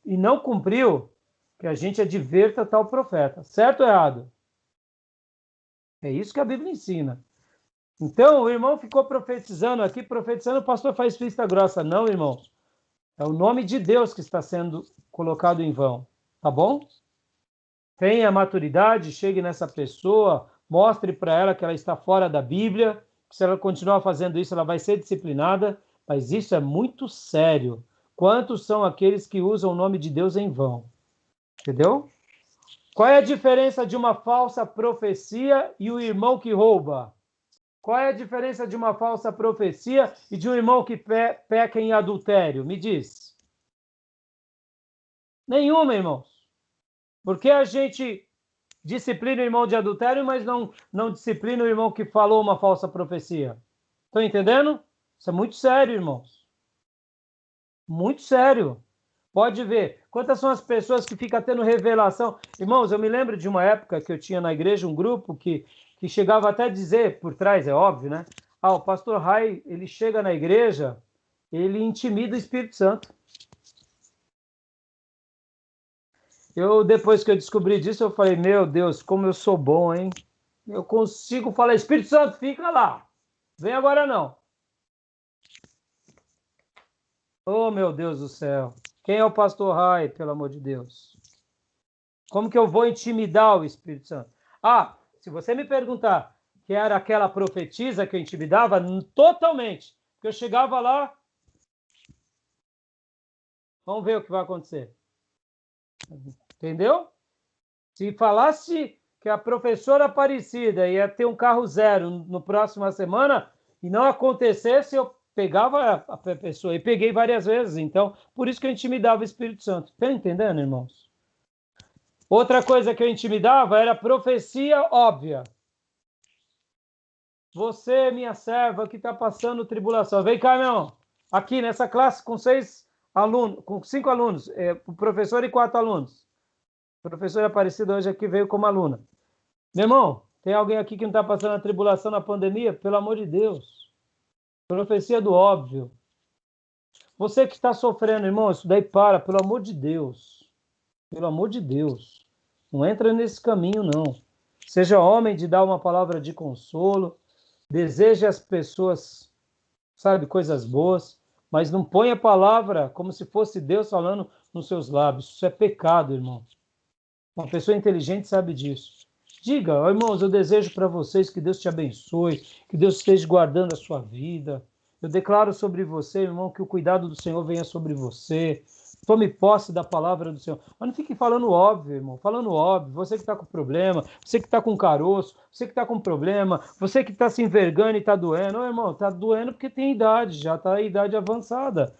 e não cumpriu, que a gente adverta tal profeta. Certo ou errado? É isso que a Bíblia ensina. Então, o irmão ficou profetizando aqui, o pastor faz vista grossa. Não, irmãos. É o nome de Deus que está sendo colocado em vão. Tá bom? Tenha maturidade, chegue nessa pessoa, mostre para ela que ela está fora da Bíblia, que se ela continuar fazendo isso, ela vai ser disciplinada, mas isso é muito sério. Quantos são aqueles que usam o nome de Deus em vão? Entendeu? Qual é a diferença de uma falsa profecia e o irmão que rouba? Qual é a diferença de uma falsa profecia e de um irmão que peca em adultério? Me diz. Nenhuma, irmãos. Porque a gente disciplina o irmão de adultério, mas não disciplina o irmão que falou uma falsa profecia. Estão entendendo? Isso é muito sério, irmãos. Muito sério. Pode ver. Quantas são as pessoas que ficam tendo revelação? Irmãos, eu me lembro de uma época que eu tinha na igreja um grupo que chegava até a dizer, por trás, é óbvio, né? O pastor Rai, ele chega na igreja, ele intimida o Espírito Santo. Depois que eu descobri disso, eu falei, meu Deus, como eu sou bom, hein? Eu consigo falar, Espírito Santo, fica lá. Vem agora não. Oh, meu Deus do céu. Quem é o pastor Rai, pelo amor de Deus? Como que eu vou intimidar o Espírito Santo? Se você me perguntar que era aquela profetisa que eu intimidava, totalmente. Porque eu chegava lá, vamos ver o que vai acontecer. Entendeu? Se falasse que a professora Aparecida ia ter um carro zero no próxima semana e não acontecesse, eu pegava a pessoa. E peguei várias vezes. Então, por isso que eu intimidava o Espírito Santo. Estão entendendo, irmãos? Outra coisa que eu intimidava era profecia óbvia. Você, minha serva, que está passando tribulação. Vem cá, meu irmão. Aqui nessa classe com 5 alunos. O professor e 4 alunos. A professora Aparecida hoje aqui veio como aluna. Meu irmão, tem alguém aqui que não está passando a tribulação na pandemia? Pelo amor de Deus. Profecia do óbvio. Você que está sofrendo, irmão, isso daí para, pelo amor de Deus. Pelo amor de Deus. Não entra nesse caminho, não. Seja homem de dar uma palavra de consolo. Deseje às pessoas, sabe, coisas boas. Mas não ponha a palavra como se fosse Deus falando nos seus lábios. Isso é pecado, irmão. Uma pessoa inteligente sabe disso. Diga, irmãos, eu desejo para vocês que Deus te abençoe, que Deus esteja guardando a sua vida. Eu declaro sobre você, irmão, que o cuidado do Senhor venha sobre você. Tome posse da palavra do Senhor. Mas não fique falando óbvio, irmão. Falando óbvio. Você que está com problema, você que está com caroço, você que está com problema, você que está se envergando e está doendo. Ô, irmão, está doendo porque tem idade, já está a idade avançada.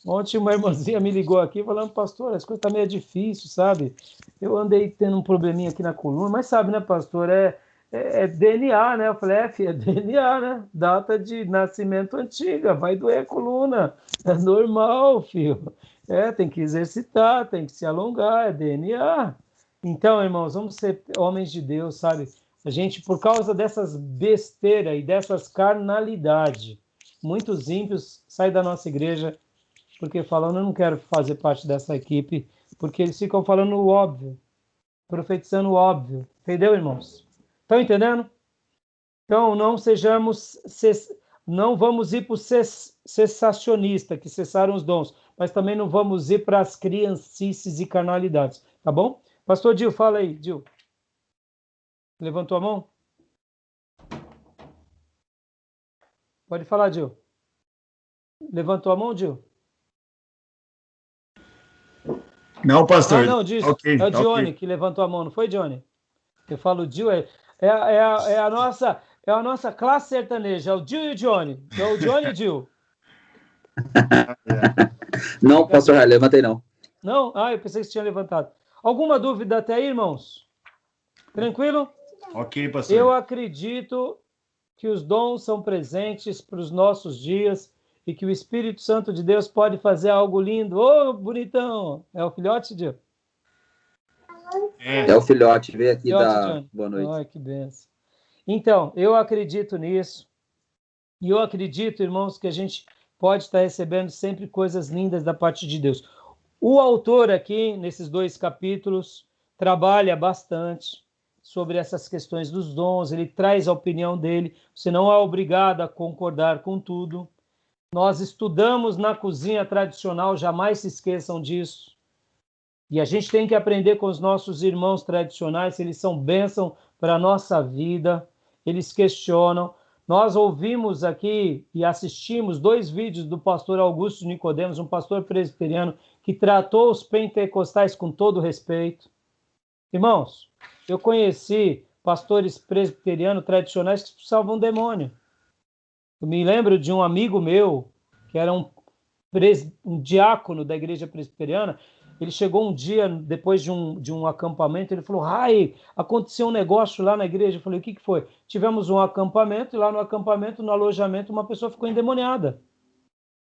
Ontem uma irmãzinha me ligou aqui falando, pastor, as coisas estão meio difíceis, sabe? Eu andei tendo um probleminha aqui na coluna, mas sabe, né, pastor? É DNA, né? Eu falei, filho, é DNA, né? Data de nascimento antiga, vai doer a coluna. É normal, filho. Tem que exercitar, tem que se alongar, é DNA. Então, irmãos, vamos ser homens de Deus, sabe? A gente, por causa dessas besteiras e dessas carnalidades, muitos ímpios saem da nossa igreja porque falam, eu não quero fazer parte dessa equipe, porque eles ficam falando o óbvio, profetizando o óbvio. Entendeu, irmãos? Estão entendendo? Então, não vamos ir para o cessacionista, que cessaram os dons, mas também não vamos ir para as criancices e carnalidades, tá bom? Pastor Dil, fala aí, Dil. Levantou a mão? Pode falar, Dil. Levantou a mão, Dil? Não, pastor. Não, diz. Okay, é o Johnny que levantou a mão, não foi, Johnny? Eu falo Dil, é a nossa classe sertaneja, é o Dil e o Johnny. É o Johnny e o Dil. Não, pastor, levantei não. Não? Eu pensei que você tinha levantado. Alguma dúvida até aí, irmãos? Tranquilo? Ok, pastor. Eu acredito que os dons são presentes para os nossos dias e que o Espírito Santo de Deus pode fazer algo lindo. Ô, bonitão! É o filhote, Dil? É o filhote, veio aqui dar Johnny. boa noite. Ai, que benção. Então, eu acredito nisso. E eu acredito, irmãos, que a gente pode estar recebendo sempre coisas lindas da parte de Deus. O autor aqui, nesses 2 capítulos, trabalha bastante sobre essas questões dos dons, ele traz a opinião dele, você não é obrigado a concordar com tudo. Nós estudamos na cozinha tradicional, jamais se esqueçam disso. E a gente tem que aprender com os nossos irmãos tradicionais, eles são bênção para a nossa vida, eles questionam. Nós ouvimos aqui e assistimos 2 vídeos do pastor Augusto Nicodemos, um pastor presbiteriano, que tratou os pentecostais com todo respeito. Irmãos, eu conheci pastores presbiterianos tradicionais que expulsavam um demônio. Eu me lembro de um amigo meu, que era um diácono da igreja presbiteriana. Ele chegou um dia, depois de um acampamento, ele falou, aconteceu um negócio lá na igreja. Eu falei, o que foi? Tivemos um acampamento, e lá no acampamento, no alojamento, uma pessoa ficou endemoniada.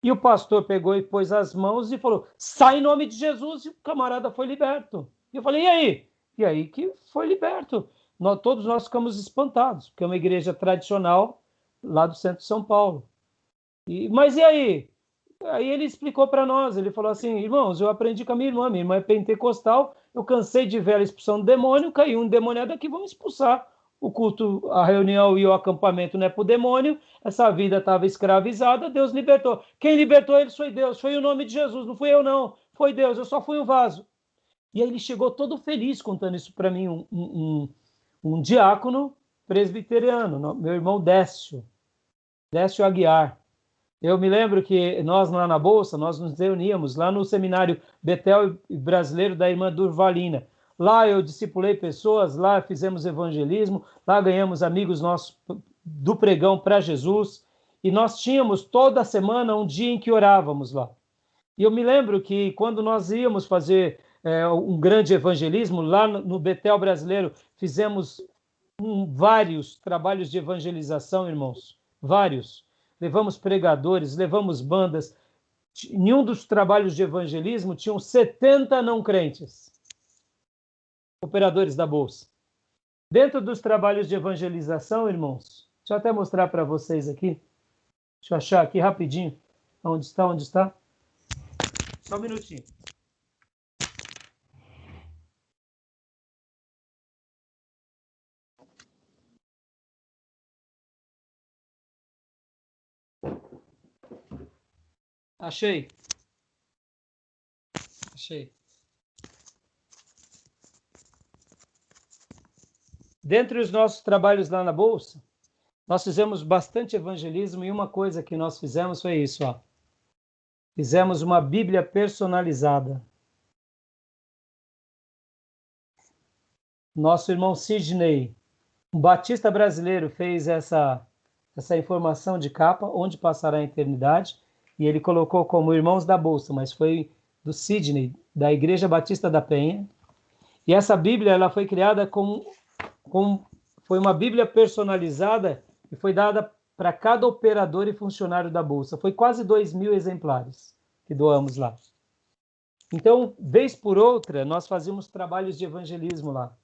E o pastor pegou e pôs as mãos e falou, sai em nome de Jesus, e o camarada foi liberto. E eu falei, e aí? E aí que foi liberto. Todos nós ficamos espantados, porque é uma igreja tradicional lá do centro de São Paulo. Mas e aí? Aí ele explicou para nós, ele falou assim, irmãos, eu aprendi com a minha irmã é pentecostal, eu cansei de ver ela expulsando demônio, caiu um demoniado aqui, vamos expulsar. O culto, a reunião e o acampamento não é para o demônio, essa vida estava escravizada, Deus libertou. Quem libertou eles foi Deus, foi o nome de Jesus, não fui eu não, foi Deus, eu só fui o vaso. E aí ele chegou todo feliz contando isso para mim, um diácono presbiteriano, meu irmão Décio Aguiar. Eu me lembro que nós lá na Bolsa, nós nos reuníamos lá no seminário Betel Brasileiro da irmã Durvalina. Lá eu discipulei pessoas, lá fizemos evangelismo, lá ganhamos amigos nossos do pregão para Jesus. E nós tínhamos toda semana um dia em que orávamos lá. E eu me lembro que quando nós íamos fazer um grande evangelismo, lá no Betel Brasileiro, fizemos vários trabalhos de evangelização, irmãos. Vários. Levamos pregadores, levamos bandas. Em um dos trabalhos de evangelismo, tinham 70 não crentes, operadores da Bolsa. Dentro dos trabalhos de evangelização, irmãos, deixa eu até mostrar para vocês aqui. Deixa eu achar aqui rapidinho. Onde está? Só um minutinho. Achei. Dentre os nossos trabalhos lá na Bolsa, nós fizemos bastante evangelismo e uma coisa que nós fizemos foi isso, ó. Fizemos uma Bíblia personalizada. Nosso irmão Sidney, um batista brasileiro, fez essa informação de capa, onde passará a eternidade. e ele colocou como Irmãos da Bolsa, mas foi do Sydney, da Igreja Batista da Penha. E essa Bíblia ela foi criada foi uma Bíblia personalizada e foi dada para cada operador e funcionário da Bolsa. Foi quase 2.000 exemplares que doamos lá. Então, vez por outra, nós fazíamos trabalhos de evangelismo lá.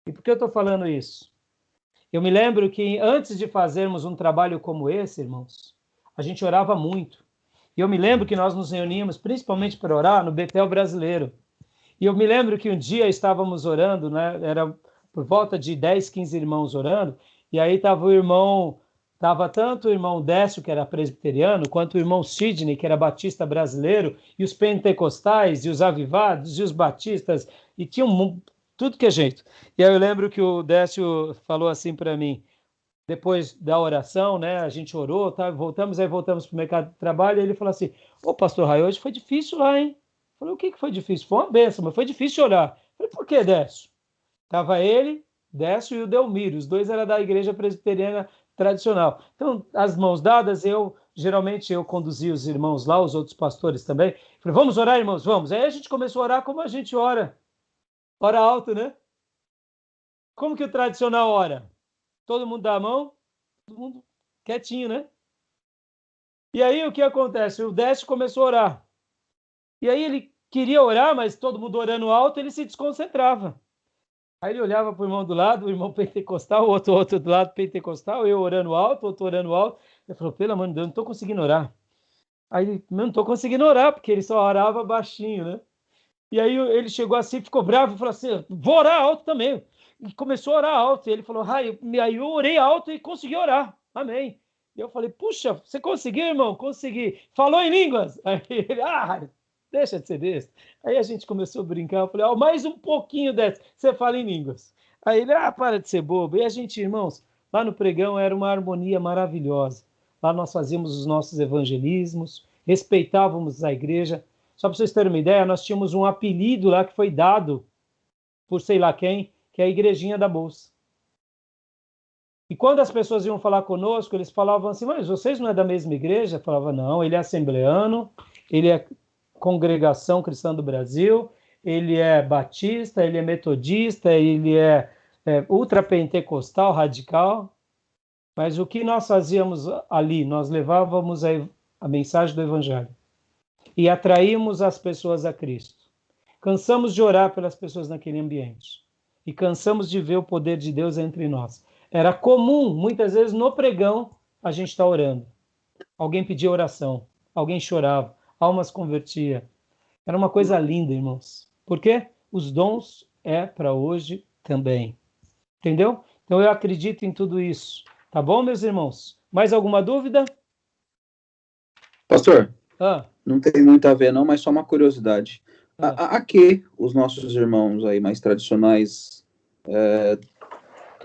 E por que eu estou falando isso? Eu me lembro que antes de fazermos um trabalho como esse, irmãos, a gente orava muito. E eu me lembro que nós nos reuníamos principalmente para orar no Betel Brasileiro. E eu me lembro que um dia estávamos orando, né? Era por volta de 10, 15 irmãos orando, e aí estava tanto o irmão Décio, que era presbiteriano, quanto o irmão Sidney, que era batista brasileiro, e os pentecostais, e os avivados, e os batistas, e tinha tudo que é jeito. E aí eu lembro que o Décio falou assim para mim, depois da oração, né, a gente orou, tá, voltamos para o mercado de trabalho, e ele falou assim, ô pastor Rai, hoje foi difícil lá, hein? Eu falei, o que foi difícil? Foi uma bênção, mas foi difícil orar. Eu falei, por que, Décio? Estava ele, Décio e o Delmiro, os dois eram da igreja presbiteriana tradicional. Então, as mãos dadas, geralmente eu conduzia os irmãos lá, os outros pastores também. Falei, vamos orar, irmãos? Vamos. Aí a gente começou a orar como a gente ora. Ora alto, né? Como que o tradicional ora? Todo mundo dá a mão, todo mundo quietinho, né? E aí o que acontece? O Décio começou a orar. E aí ele queria orar, mas todo mundo orando alto, ele se desconcentrava. Aí ele olhava para o irmão do lado, o irmão pentecostal, o outro do lado pentecostal, eu orando alto, outro orando alto. Ele falou, pelo amor de Deus, não estou conseguindo orar. Aí ele, não estou conseguindo orar, porque ele só orava baixinho, né? E aí ele chegou assim, ficou bravo e falou assim, vou orar alto também. E começou a orar alto. E ele falou, aí eu orei alto e consegui orar. Amém. E eu falei, puxa, você conseguiu, irmão? Consegui. Falou em línguas? Aí ele, deixa de ser besta. Aí a gente começou a brincar, eu falei, mais um pouquinho dessa, você fala em línguas. Aí ele, para de ser bobo. E a gente, irmãos, lá no pregão era uma harmonia maravilhosa. Lá nós fazíamos os nossos evangelismos, respeitávamos a igreja. Só para vocês terem uma ideia, nós tínhamos um apelido lá que foi dado por sei lá quem, que é a Igrejinha da Bolsa. E quando as pessoas iam falar conosco, eles falavam assim, mas vocês não é da mesma igreja? Eu falava, não, ele é assembleano, ele é Congregação Cristã do Brasil, ele é batista, ele é metodista, ele é ultrapentecostal, radical. Mas o que nós fazíamos ali? Nós levávamos a mensagem do Evangelho e atraímos as pessoas a Cristo. Cansamos de orar pelas pessoas naquele ambiente e cansamos de ver o poder de Deus entre nós. Era comum, muitas vezes, no pregão, a gente estar orando. Alguém pedia oração, alguém chorava, almas convertia. Era uma coisa linda, irmãos. Por quê? Os dons é para hoje também. Entendeu? Então eu acredito em tudo isso. Tá bom, meus irmãos? Mais alguma dúvida? Pastor, não tem muito a ver não, mas só uma curiosidade. A que os nossos irmãos aí mais tradicionais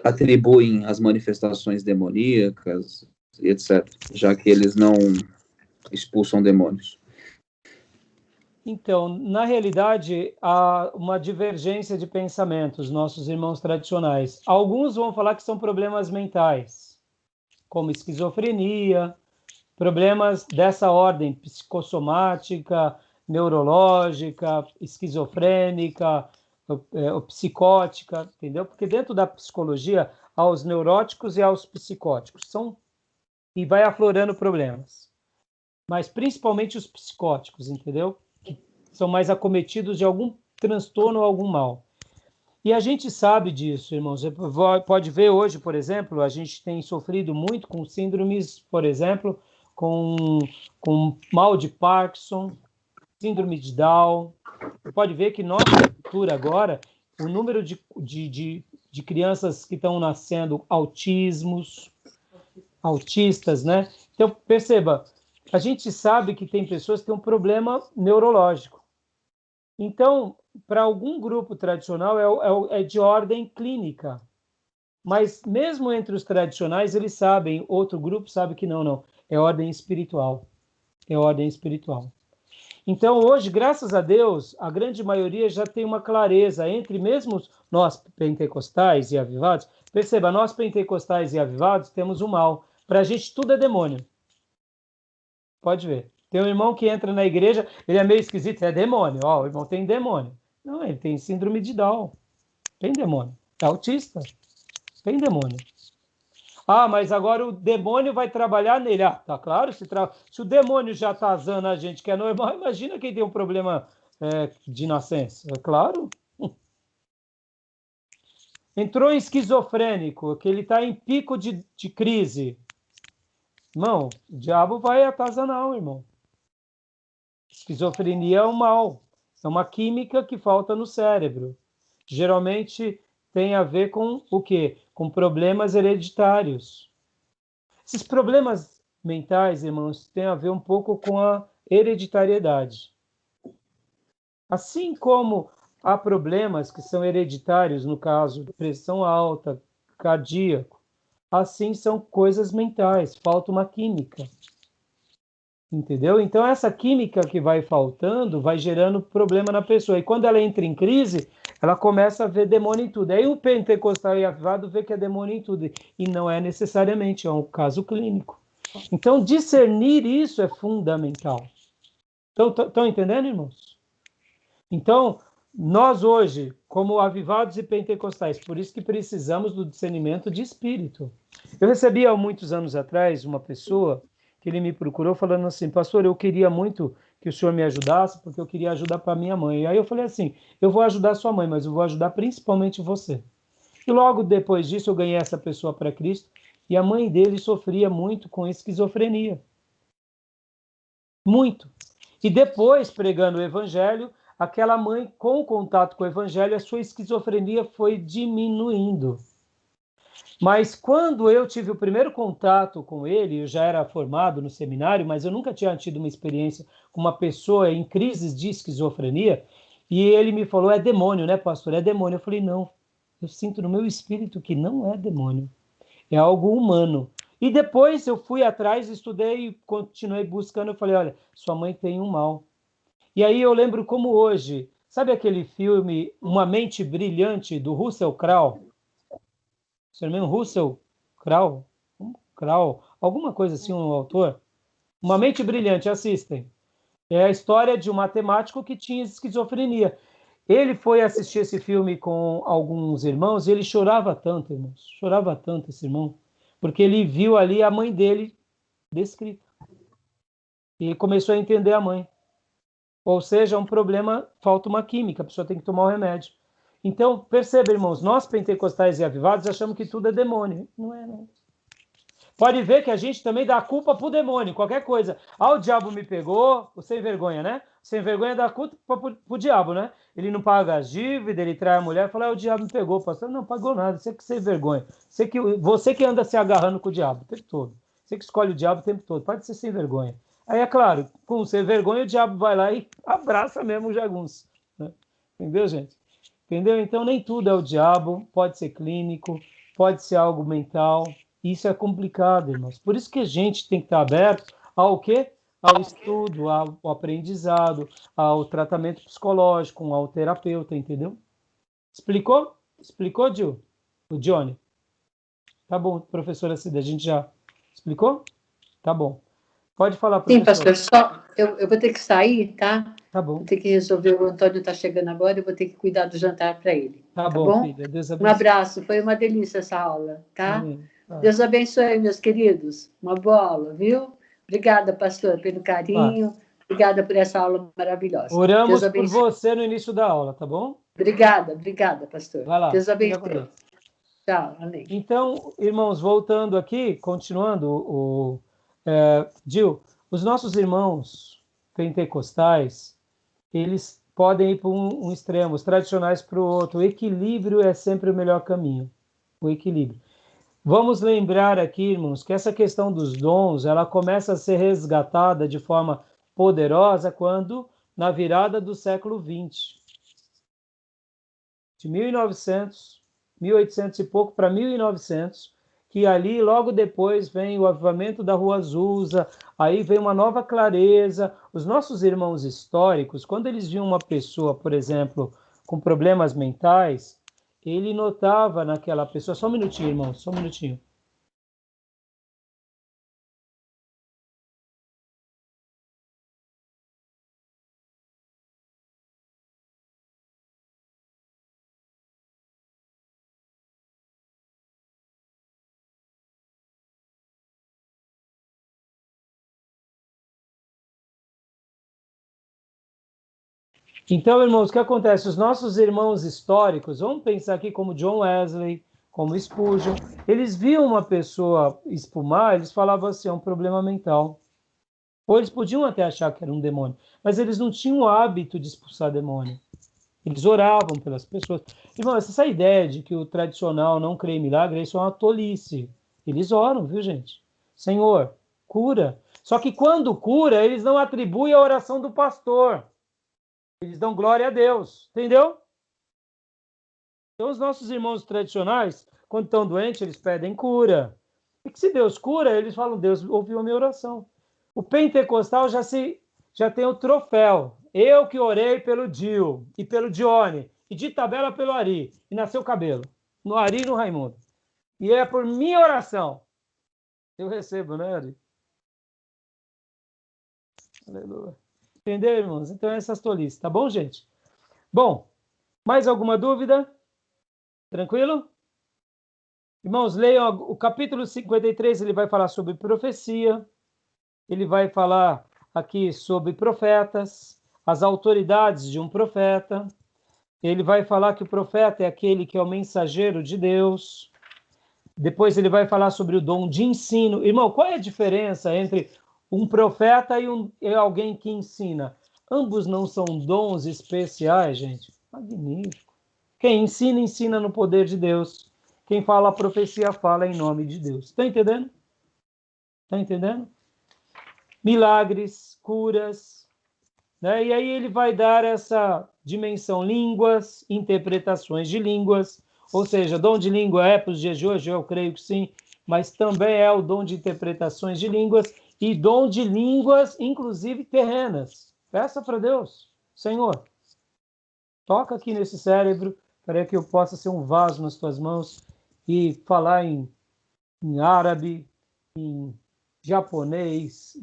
atribuem as manifestações demoníacas, etc., já que eles não expulsam demônios? Então, na realidade, há uma divergência de pensamentos, nossos irmãos tradicionais. Alguns vão falar que são problemas mentais, como esquizofrenia, problemas dessa ordem, psicossomática, neurológica, esquizofrênica, psicótica, entendeu? Porque dentro da psicologia há os neuróticos e há os psicóticos. E vai aflorando problemas. Mas principalmente os psicóticos, entendeu? Que são mais acometidos de algum transtorno ou algum mal. E a gente sabe disso, irmãos. Você pode ver hoje, por exemplo, a gente tem sofrido muito com síndromes, por exemplo, com mal de Parkinson, síndrome de Down. Você pode ver que nossa cultura agora, o número de crianças que estão nascendo autistas, né? Então, perceba, a gente sabe que tem pessoas que têm um problema neurológico. Então, para algum grupo tradicional é de ordem clínica. Mas mesmo entre os tradicionais, eles sabem, outro grupo sabe que não. É ordem espiritual. É ordem espiritual. Então, hoje, graças a Deus, a grande maioria já tem uma clareza entre mesmo nós pentecostais e avivados. Perceba, nós pentecostais e avivados temos o mal. Para a gente tudo é demônio. Pode ver. Tem um irmão que entra na igreja, ele é meio esquisito, é demônio. Ó, o irmão tem demônio. Não, ele tem síndrome de Down. Tem demônio. É autista. Tem demônio. Ah, mas agora o demônio vai trabalhar nele. Ah, tá claro, se o demônio já está azando a gente que é normal, imagina quem tem um problema de nascença. É claro. Entrou em esquizofrênico, que ele está em pico de crise. Irmão, o diabo vai atazanar, irmão. Esquizofrenia é um mal. É uma química que falta no cérebro. Geralmente tem a ver com o quê? Com problemas hereditários. Esses problemas mentais, irmãos, têm a ver um pouco com a hereditariedade. Assim como há problemas que são hereditários, no caso, pressão alta, cardíaco, assim são coisas mentais, falta uma química. Entendeu? Então, essa química que vai faltando vai gerando problema na pessoa. E quando ela entra em crise, ela começa a ver demônio em tudo. Aí o pentecostal e avivado vê que é demônio em tudo. E não é necessariamente, é um caso clínico. Então, discernir isso é fundamental. Estão entendendo, irmãos? Então, nós hoje, como avivados e pentecostais, por isso que precisamos do discernimento de espírito. Eu recebi há muitos anos atrás uma pessoa que ele me procurou falando assim, pastor, eu queria muito que o senhor me ajudasse, porque eu queria ajudar para minha mãe. E aí eu falei assim, eu vou ajudar sua mãe, mas eu vou ajudar principalmente você. E logo depois disso eu ganhei essa pessoa para Cristo, e a mãe dele sofria muito com esquizofrenia. Muito. E depois, pregando o evangelho, aquela mãe, com o contato com o evangelho, a sua esquizofrenia foi diminuindo. Mas quando eu tive o primeiro contato com ele, eu já era formado no seminário, mas eu nunca tinha tido uma experiência com uma pessoa em crises de esquizofrenia, e ele me falou, é demônio, né, pastor? É demônio. Eu falei, não, eu sinto no meu espírito que não é demônio, é algo humano. E depois eu fui atrás, estudei, continuei buscando, eu falei, olha, sua mãe tem um mal. E aí eu lembro como hoje, sabe aquele filme Uma Mente Brilhante, do Russell Crowe? Seu nome é Russell Crowe? Crowe? Alguma coisa assim, um autor? Uma Mente Brilhante, assistem. É a história de um matemático que tinha esquizofrenia. Ele foi assistir esse filme com alguns irmãos e ele chorava tanto, irmãos. Chorava tanto esse irmão, porque ele viu ali a mãe dele descrita. E começou a entender a mãe. Ou seja, um problema, falta uma química, a pessoa tem que tomar o remédio. Então, perceba, irmãos, nós pentecostais e avivados achamos que tudo é demônio. Não é, não. Pode ver que a gente também dá a culpa pro demônio, qualquer coisa. Ah, o diabo me pegou, o sem vergonha, né? O sem vergonha dá a culpa pro diabo, né? Ele não paga as dívidas, ele trai a mulher, fala, o diabo me pegou, pastor. Não pagou nada, você que sem vergonha. Você que anda se agarrando com o diabo o tempo todo. Você que escolhe o diabo o tempo todo, pode ser sem vergonha. Aí, é claro, com sem vergonha, o diabo vai lá e abraça mesmo o jagunço. Né? Entendeu, gente? Entendeu? Então, nem tudo é o diabo, pode ser clínico, pode ser algo mental. Isso é complicado, irmãos. Por isso que a gente tem que estar aberto ao quê? Ao estudo, ao aprendizado, ao tratamento psicológico, ao terapeuta, entendeu? Explicou? Explicou, Gil? O Johnny? Tá bom, professora Cida, a gente já explicou? Tá bom. Pode falar, professor. Sim, pastor, eu vou ter que sair, tá? Tá bom. Vou ter que resolver, o Antônio está chegando agora, eu vou ter que cuidar do jantar para ele. Tá bom, filha. Deus abençoe. Um abraço, foi uma delícia essa aula, tá? Amém. Deus abençoe, meus queridos. Uma boa aula, viu? Obrigada, pastor, pelo carinho. Obrigada por essa aula maravilhosa. Oramos por você no início da aula, tá bom? Obrigada, pastor. Vai lá. Deus abençoe. Tchau, amém. Então, irmãos, voltando aqui, continuando, Gil, os nossos irmãos pentecostais, eles podem ir para um extremo, os tradicionais para o outro. O equilíbrio é sempre o melhor caminho. O equilíbrio. Vamos lembrar aqui, irmãos, que essa questão dos dons, ela começa a ser resgatada de forma poderosa quando, na virada do século XX. De 1900, 1800 e pouco para 1900, que ali, logo depois, vem o avivamento da Rua Azusa, aí vem uma nova clareza. Os nossos irmãos históricos, quando eles viam uma pessoa, por exemplo, com problemas mentais, ele notava naquela pessoa... Só um minutinho, irmão, só um minutinho. Então, irmãos, o que acontece? Os nossos irmãos históricos, vamos pensar aqui como John Wesley, como Spurgeon, eles viam uma pessoa espumar, eles falavam assim, é um problema mental. Ou eles podiam até achar que era um demônio, mas eles não tinham o hábito de expulsar demônio. Eles oravam pelas pessoas. Irmão, essa ideia de que o tradicional não crê em milagre, isso é uma tolice. Eles oram, viu, gente? Senhor, cura. Só que quando cura, eles não atribuem a oração do pastor. Eles dão glória a Deus. Entendeu? Então, os nossos irmãos tradicionais, quando estão doentes, eles pedem cura. E que se Deus cura, eles falam, Deus ouviu a minha oração. O pentecostal já tem o troféu. Eu que orei pelo Dio e pelo Dione, e de tabela pelo Ari, e nasceu cabelo. No Ari e no Raimundo. E é por minha oração. Eu recebo, né, Ari? Aleluia. Entendeu, irmãos? Então, essas tolices, tá bom, gente? Bom, mais alguma dúvida? Tranquilo? Irmãos, leiam o capítulo 53, ele vai falar sobre profecia, ele vai falar aqui sobre profetas, as autoridades de um profeta, ele vai falar que o profeta é aquele que é o mensageiro de Deus, depois ele vai falar sobre o dom de ensino. Irmão, qual é a diferença entre um profeta e alguém que ensina? Ambos não são dons especiais, gente? Magnífico. Quem ensina, ensina no poder de Deus. Quem fala a profecia, fala em nome de Deus. Está entendendo? Está entendendo? Milagres, curas, né? E aí ele vai dar essa dimensão línguas, interpretações de línguas, ou seja, dom de língua é para os dias de hoje, eu creio que sim, mas também é o dom de interpretações de línguas e dom de línguas, inclusive terrenas. Peça para Deus, Senhor, toca aqui nesse cérebro para que eu possa ser um vaso nas tuas mãos e falar em árabe, em japonês,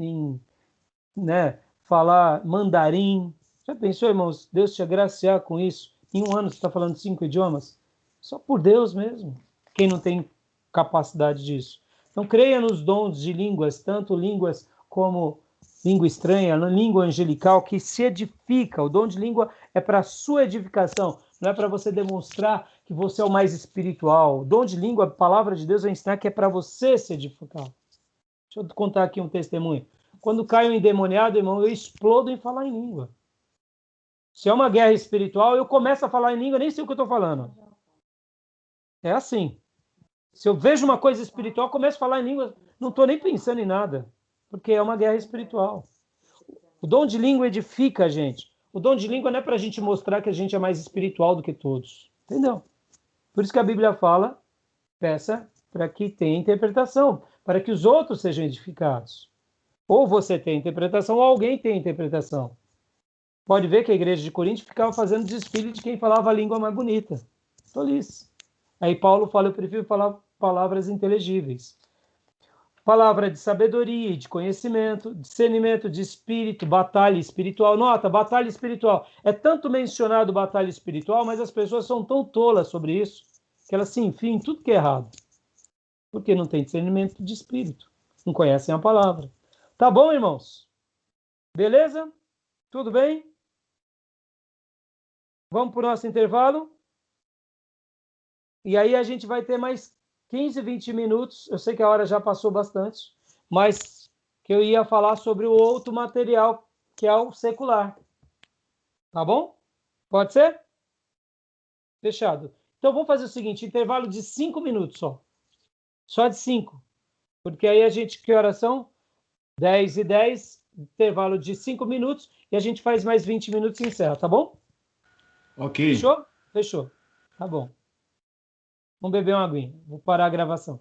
falar mandarim. Já pensou, irmãos, Deus te agraciar com isso? Em um ano você está falando 5 idiomas? Só por Deus mesmo, quem não tem capacidade disso. Então, creia nos dons de línguas, tanto línguas como língua estranha, língua angelical, que se edifica. O dom de língua é para a sua edificação, não é para você demonstrar que você é o mais espiritual. O dom de língua, a palavra de Deus vai ensinar que é para você se edificar. Deixa eu contar aqui um testemunho. Quando caio endemoniado, irmão, eu explodo em falar em língua. Se é uma guerra espiritual, eu começo a falar em língua, nem sei o que eu estou falando. É assim. Se eu vejo uma coisa espiritual, eu começo a falar em língua, não estou nem pensando em nada, porque é uma guerra espiritual. O dom de língua edifica a gente. O dom de língua não é para a gente mostrar que a gente é mais espiritual do que todos. Entendeu? Por isso que a Bíblia fala, peça para que tenha interpretação, para que os outros sejam edificados. Ou você tem interpretação, ou alguém tem interpretação. Pode ver que a igreja de Corinto ficava fazendo desfile de quem falava a língua mais bonita. Tolice. Aí Paulo fala, eu prefiro falar palavras inteligíveis. Palavra de sabedoria, de conhecimento, discernimento de espírito, batalha espiritual. Nota, batalha espiritual. É tanto mencionado batalha espiritual, mas as pessoas são tão tolas sobre isso, que elas se enfiam em tudo que é errado. Porque não tem discernimento de espírito. Não conhecem a palavra. Tá bom, irmãos? Beleza? Tudo bem? Vamos para o nosso intervalo? E aí a gente vai ter mais 15, 20 minutos. Eu sei que a hora já passou bastante, mas que eu ia falar sobre o outro material, que é o secular. Tá bom? Pode ser? Fechado. Então vamos fazer o seguinte, intervalo de 5 minutos só. Só de 5. Porque aí a gente, que horas são? 10h10, intervalo de 5 minutos, e a gente faz mais 20 minutos e encerra, tá bom? Ok. Fechou? Fechou. Tá bom. Vamos beber uma aguinha. Vou parar a gravação.